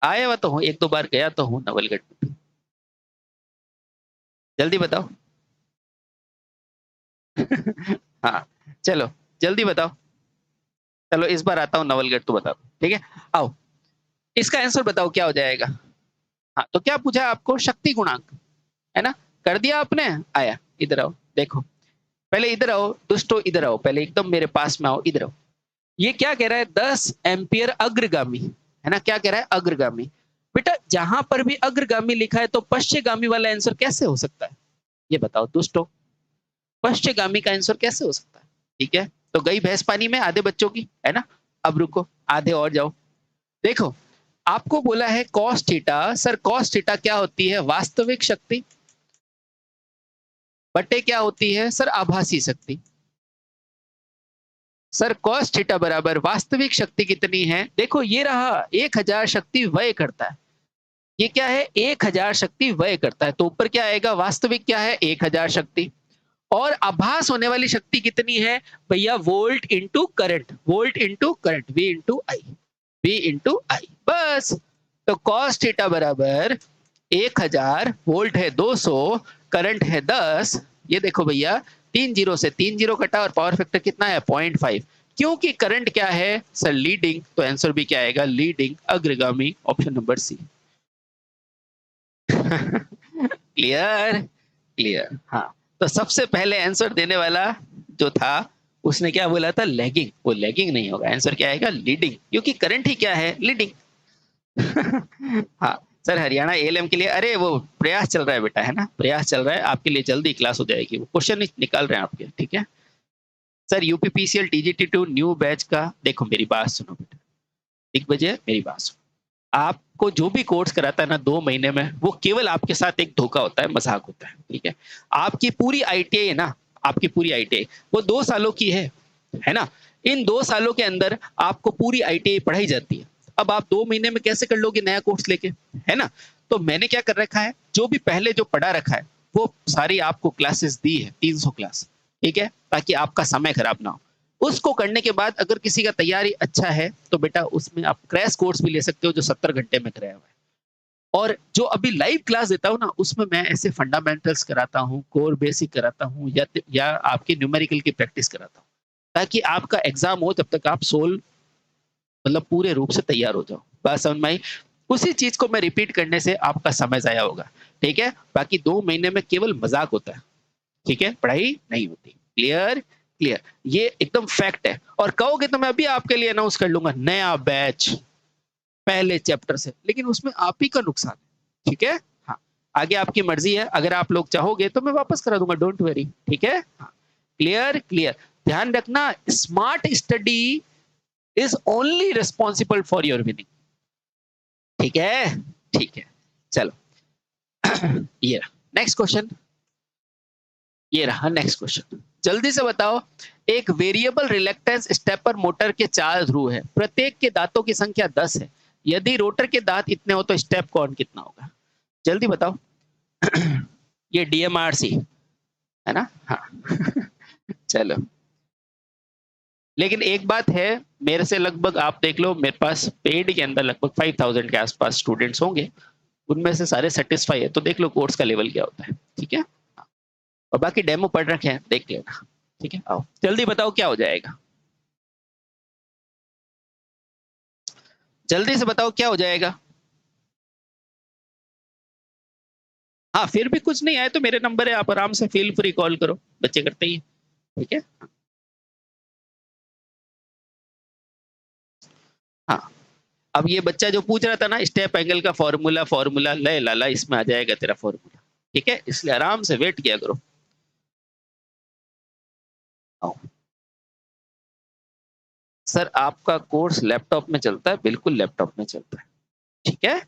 आया हुआ तो हूँ, एक दो बार गया तो हूँ नवलगढ़ में। जल्दी बताओ। हाँ चलो जल्दी बताओ, चलो इस बार आता हूँ नवलगढ़, तो बताओ ठीक है। आओ इसका आंसर बताओ क्या हो जाएगा। हाँ तो क्या पूछा आपको, शक्ति गुणांक, है ना। कर दिया आपने, आया इधर आओ देखो, पहले इधर आओ दुष्टो, इधर आओ पहले एकदम मेरे पास में आओ, इधर आओ। ये क्या कह रहा है, 10 एम्पियर अग्रगामी, है ना, क्या कह रहा है, अग्रगामी। बेटा जहां पर भी अग्रगामी लिखा है तो पश्चिमगामी वाला आंसर कैसे हो सकता है, ये बताओ दोस्तों, पश्चिमगामी का आंसर कैसे हो सकता है। ठीक है, तो गई भैंस पानी में आधे बच्चों की, है ना। अब रुको, आधे और जाओ। देखो आपको बोला है cos theta, sir cos theta क्या होती है, वास्तविक शक्ति बटे क्या होती है सर, आभासी शक्ति। सर cos थीटा बराबर वास्तविक शक्ति कितनी है, देखो ये रहा 1000 शक्ति व्यय करता है, ये क्या है 1000 शक्ति व्यय करता है, तो ऊपर क्या आएगा, वास्तविक क्या है 1000 शक्ति, और आभास होने वाली शक्ति कितनी है भैया, volt into current, volt into current, V into I, V into I, बस। तो cos थीटा बराबर 1000, वोल्ट है 200, करंट है 10, ये देखो भैया 3 जीरो से 3 जीरो कटा और पावर फैक्टर कितना है 0.5, क्योंकि करंट क्या है सर लीडिंग, तो आंसर भी क्या आएगा लीडिंग, अग्रगामी, option number C. Clear, clear, हाँ। तो सबसे पहले आंसर देने वाला जो था उसने क्या बोला था, लैगिंग, वो लैगिंग नहीं होगा, आंसर क्या आएगा लीडिंग, क्योंकि करंट ही क्या है लीडिंग। हाँ सर, हरियाणा एएलएम के लिए, अरे वो प्रयास चल रहा है बेटा, है ना, प्रयास चल रहा है, आपके लिए जल्दी क्लास हो जाएगी, वो क्वेश्चन निकाल रहे हैं आपके, ठीक है। सर यूपीपीसीएल टीजीटी2 न्यू बैच का, देखो मेरी बात सुनो बेटा, दिग्विजय मेरी बात सुनो, आपको जो भी कोर्स कराता है ना 2 महीने में, वो केवल आपके साथ एक धोखा होता है, मजाक होता है, ठीक है। आपकी पूरी आईटीआई है ना, आपकी पूरी आईटीआई वो 2 सालों की है ना, इन 2 सालों के अंदर आपको पूरी आईटीआई पढ़ाई जाती है। अब आप 2 महीने में कैसे कर लोगे नया कोर्स लेके, है ना। तो मैंने क्या कर रखा है, जो भी पहले जो पढ़ा रखा है वो सारी आपको क्लासेस दी है, 300 क्लास, ठीक है, ताकि आपका समय खराब ना हो। उसको करने के बाद अगर किसी का तैयारी अच्छा है तो बेटा उसमें आप क्रैश कोर्स भी ले सकते हो जो 70 घंटे में कराया हुआ है। और जो अभी लाइव क्लास देता हूँ ना, उसमें मैं ऐसे फंडामेंटल्स कराता हूँ, कोर बेसिक कराता हूँ, या आपके न्यूमेरिकल की प्रैक्टिस कराता हूँ, ताकि आपका एग्जाम हो तब तक आप सोल मतलब पूरे रूप से तैयार हो जाओ। बात समझ में आई। उसी चीज को मैं रिपीट करने से आपका समय जाया होगा, ठीक है। बाकी 2 महीने में केवल मजाक होता है, ठीक है, पढ़ाई नहीं होती। क्लियर, क्लियर, ये एकदम फैक्ट है। और कहोगे तो मैं अभी आपके लिए अनाउंस कर लूंगा नया बैच पहले चैप्टर से, लेकिन उसमें आप ही का नुकसान है, ठीक है। हाँ, आगे आपकी मर्जी है, अगर आप लोग चाहोगे तो मैं वापस करा दूंगा, डोंट वरी, ठीक है। हाँ, क्लियर, क्लियर, ध्यान रखना, smart study is only responsible for your winning, ठीक है, ठीक है। चलो ये रहा नेक्स्ट क्वेश्चन, ये रहा नेक्स्ट क्वेश्चन, जल्दी से बताओ। एक वेरिएबल रिलेक्टेंस स्टेपर मोटर के 4 ध्रुव है, प्रत्येक के दांतों की संख्या 10 है, यदि रोटर के दांत इतने हो तो स्टेप कौन कितना होगा, जल्दी बताओ। ये डीएमआरसी है ना, हाँ। चलो, लेकिन एक बात है, मेरे से लगभग आप देख लो, मेरे पास पेड के अंदर लगभग 5000 के आसपास स्टूडेंट्स होंगे, उनमें से सारे सेटिस्फाई है, तो देख लो कोर्स का लेवल क्या होता है, ठीक है। और बाकी डेमो पढ़ रखे हैं, देख लेना, ठीक है। आओ जल्दी बताओ क्या हो जाएगा, जल्दी से बताओ क्या हो जाएगा। हाँ, फिर भी कुछ नहीं आए तो मेरे नंबर है, आप आराम से फील फ्री कॉल करो, बच्चे करते ही, ठीक है। हाँ, अब ये बच्चा जो पूछ रहा था ना स्टेप एंगल का फॉर्मूला, फॉर्मूला ले लाला, इसमें आ जाएगा तेरा फॉर्मूला, ठीक है, इसलिए आराम से वेट किया करो। आओ। सर आपका कोर्स लैपटॉप में चलता है, बिल्कुल लैपटॉप में चलता है, ठीक है।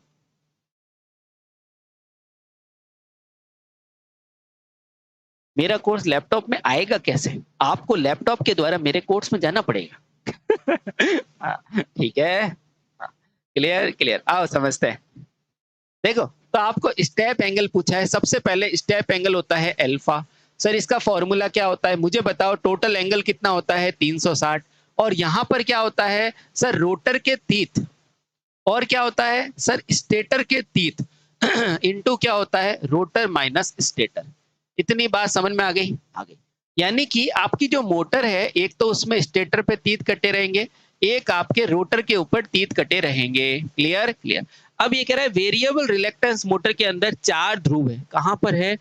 मेरा कोर्स लैपटॉप में आएगा कैसे, आपको लैपटॉप के द्वारा मेरे कोर्स में जाना पड़ेगा। हाँ, ठीक है, हाँ, क्लियर, क्लियर, आओ समझते हैं। देखो, तो आपको स्टेप एंगल पूछा है, सबसे पहले स्टेप एंगल होता है अल्फा। सर इसका फॉर्मूला क्या होता है मुझे बताओ, टोटल एंगल कितना होता है 360, और यहाँ पर क्या होता है सर रोटर के तीत, और क्या होता है सर स्टेटर के तीत इनटू क्या होता है रोटर माइनस स्टेटर। इतनी बात समझ में आ गई, आ गई। यानी कि आपकी जो मोटर है, एक तो उसमें स्टेटर पे तीत कटे रहेंगे, एक आपके रोटर के ऊपर तीत कटे रहेंगे। Clear, clear. अब ये कह रहा है वेरिएबल रिलेक्टेंस मोटर के अंदर 4 ध्रुव है, कहां पर है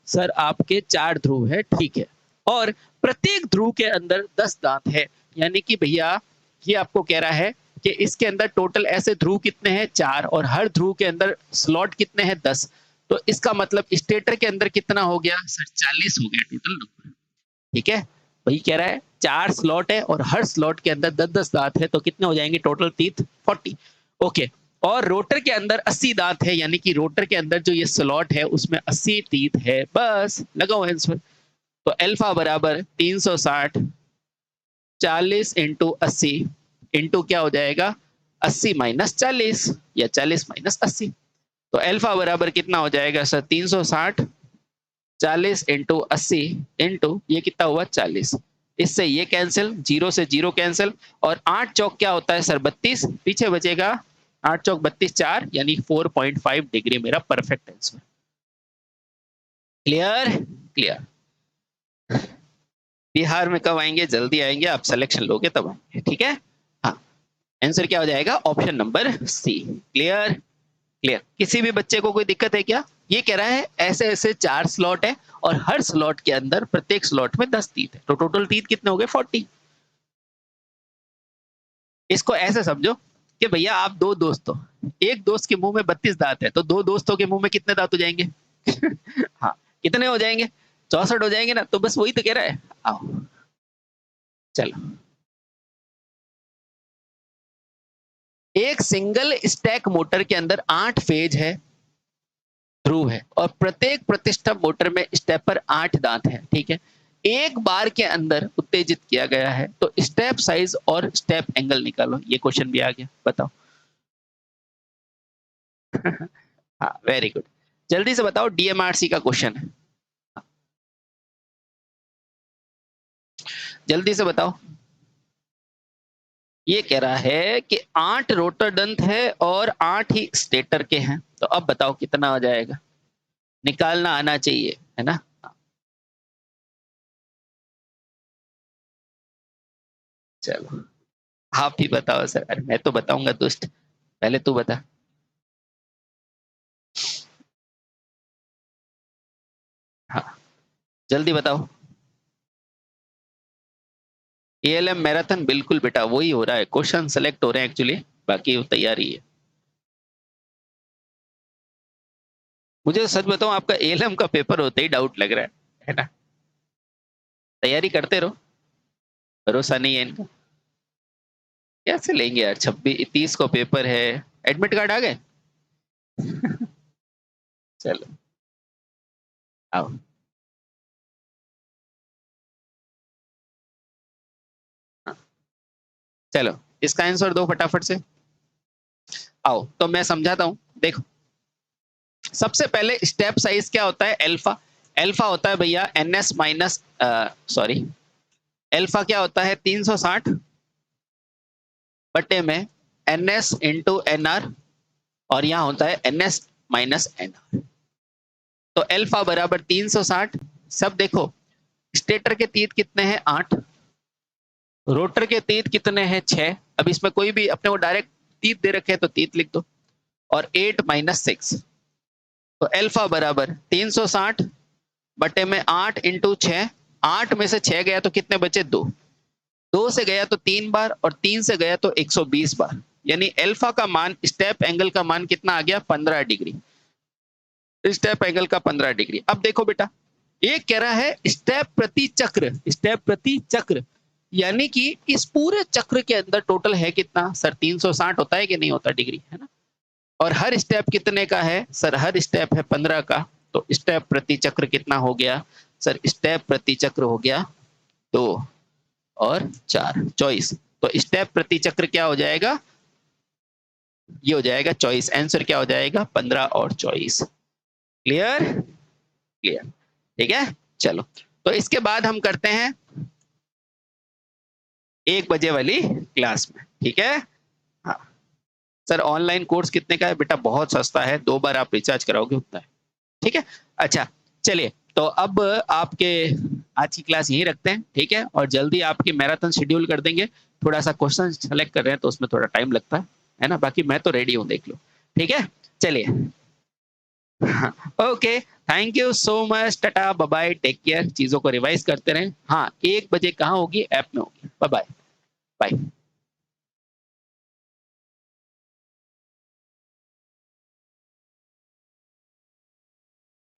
सर आपके 4 ध्रुव है, ठीक है। और प्रत्येक ध्रुव के अंदर 10 दांत है, यानी कि भैया ये आपको कह रहा है कि इसके अंदर टोटल ऐसे ध्रुव कितने हैं 4 और हर ध्रुव के अंदर स्लॉट कितने हैं 10। तो इसका मतलब स्टेटर के अंदर कितना हो गया सर 40 हो गया टोटल नंबर। ठीक है, वही कह रहा है 4 स्लॉट है और हर स्लॉट के अंदर 10-10 दांत है तो कितने हो जाएंगे टोटल तीत 40। ओके, और रोटर के अंदर 80 दांत है, यानी कि रोटर के अंदर जो ये स्लॉट है उसमें 80 तीत है। बस लगाओ आंसर। तो अल्फा बराबर 360 40 इंटू 80 इंटू क्या हो जाएगा 80 माइनस 40 या 40 माइनस 80। तो अल्फा बराबर कितना हो जाएगा सर 360 40 इंटू 80 इंटू ये कितना हुआ 40। इससे ये कैंसिल, 0 से 0 कैंसिल, और 8 चौक क्या होता है सर 32, पीछे बचेगा 8 चौक 32 4 यानी 4.5 डिग्री मेरा perfect answer. Clear clear. Bihar में कब आएंगे, जल्दी आएंगे, आप सिलेक्शन लोगे तब आएंगे। ठीक है, हाँ आंसर क्या हो जाएगा option number C. Clear clear. किसी भी बच्चे को कोई दिक्कत है क्या? ये कह रहा है ऐसे ऐसे 4 स्लॉट है और हर स्लॉट के अंदर प्रत्येक स्लॉट में 10 तीत है, तो टोटल तीत कितने हो गए 40। इसको ऐसे समझो कि भैया आप दो दोस्त हो, एक दोस्त के मुंह में 32 दांत है तो दो दोस्तों के मुंह में कितने दांत हो जाएंगे? हाँ कितने हो जाएंगे 64 हो जाएंगे ना। तो बस वही तो कह रहा है। आओ चलो, एक सिंगल स्टैक मोटर के अंदर 8 फेज है, ध्रुव है, और प्रत्येक प्रतिष्ठा मोटर में स्टेपर 8 दांत है। ठीक है, एक बार के अंदर उत्तेजित किया गया है तो स्टेप साइज और स्टेप एंगल निकालो। ये क्वेश्चन भी आ गया, बताओ। हाँ वेरी गुड, जल्दी से बताओ, डीएमआरसी का क्वेश्चन है, जल्दी से बताओ। ये कह रहा है कि 8 रोटर दंत है और 8 ही स्टेटर के हैं, तो अब बताओ कितना हो जाएगा, निकालना आना चाहिए है ना। चलो आप ही बताओ सर। अरे मैं तो बताऊंगा दोस्त, पहले तू बता। हाँ जल्दी बताओ। एएलएम मैराथन बिल्कुल बेटा वही हो रहा है, क्वेश्चन सेलेक्ट हो रहे हैं एक्चुअली, बाकी वो तैयारी है। मुझे तो सच बताऊं आपका एएलएम का पेपर होते ही डाउट लग रहा है ना। तैयारी करते रहो, भरोसा नहीं है इनका। कैसे लेंगे यार, 26 30 को पेपर है। एडमिट कार्ड आ गए? चलो आओ। हाँ, चलो इसका आंसर दो फटाफट से। आओ तो मैं समझाता हूं, देखो सबसे पहले स्टेप साइज क्या होता है अल्फा। अल्फा होता है भैया N S minus, sorry, alpha क्या होता है 360 बटे में N S into N R, और यहाँ होता है N S minus N R. तो अल्फा बराबर 360, सब देखो स्टेटर के तीत कितने हैं 8, रोटर के तीत कितने हैं 6, अब इसमें कोई भी अपने को डायरेक्ट तीत दे रखे हैं तो तीत लिख दो, और 8 माइनस 6। तो अल्फा बराबर 360 बटे में 8 इंटू 6, 8 में से 6 गया तो कितने बचे 2, 2 से गया तो 3 बार और 3 से गया तो 120 बार, यानी अल्फा का मान स्टेप एंगल का मान कितना आ गया 15 डिग्री, स्टेप एंगल का 15 डिग्री। अब देखो बेटा ये कह रहा है स्टेप प्रति चक्र, स्टेप प्रति चक्र, यानी कि इस पूरे चक्र के अंदर टोटल है कितना सर 360 होता है कि नहीं होता डिग्री, है ना। और हर स्टेप कितने का है सर, हर स्टेप है 15 का, तो स्टेप प्रति चक्र कितना हो गया सर, स्टेप प्रति चक्र हो गया 2 और 4 24। तो स्टेप प्रति चक्र क्या हो जाएगा, ये हो जाएगा 24, आंसर क्या हो जाएगा 15 और 24। क्लियर क्लियर, ठीक है। चलो तो इसके बाद हम करते हैं 1 बजे वाली क्लास में, ठीक है। हाँ सर ऑनलाइन कोर्स कितने का है बेटा, बहुत सस्ता है, 2 बार आप रिचार्ज कराओगे उतना है, ठीक है। अच्छा चलिए तो अब आपके आज की क्लास यही रखते हैं, ठीक है, और जल्दी आपकी मैराथन शेड्यूल कर देंगे। थोड़ा सा क्वेश्चन सेलेक्ट कर रहे हैं तो उसमें थोड़ा टाइम लगता है ना, बाकी मैं तो रेडी हूँ, देख लो, ठीक है। चलिए okay, thank you so much, tata bye bye, take care, चीजों को रिवाइज करते रहें। हाँ 1 बजे कहाँ होगी, ऐप में होगी। Bye bye bye.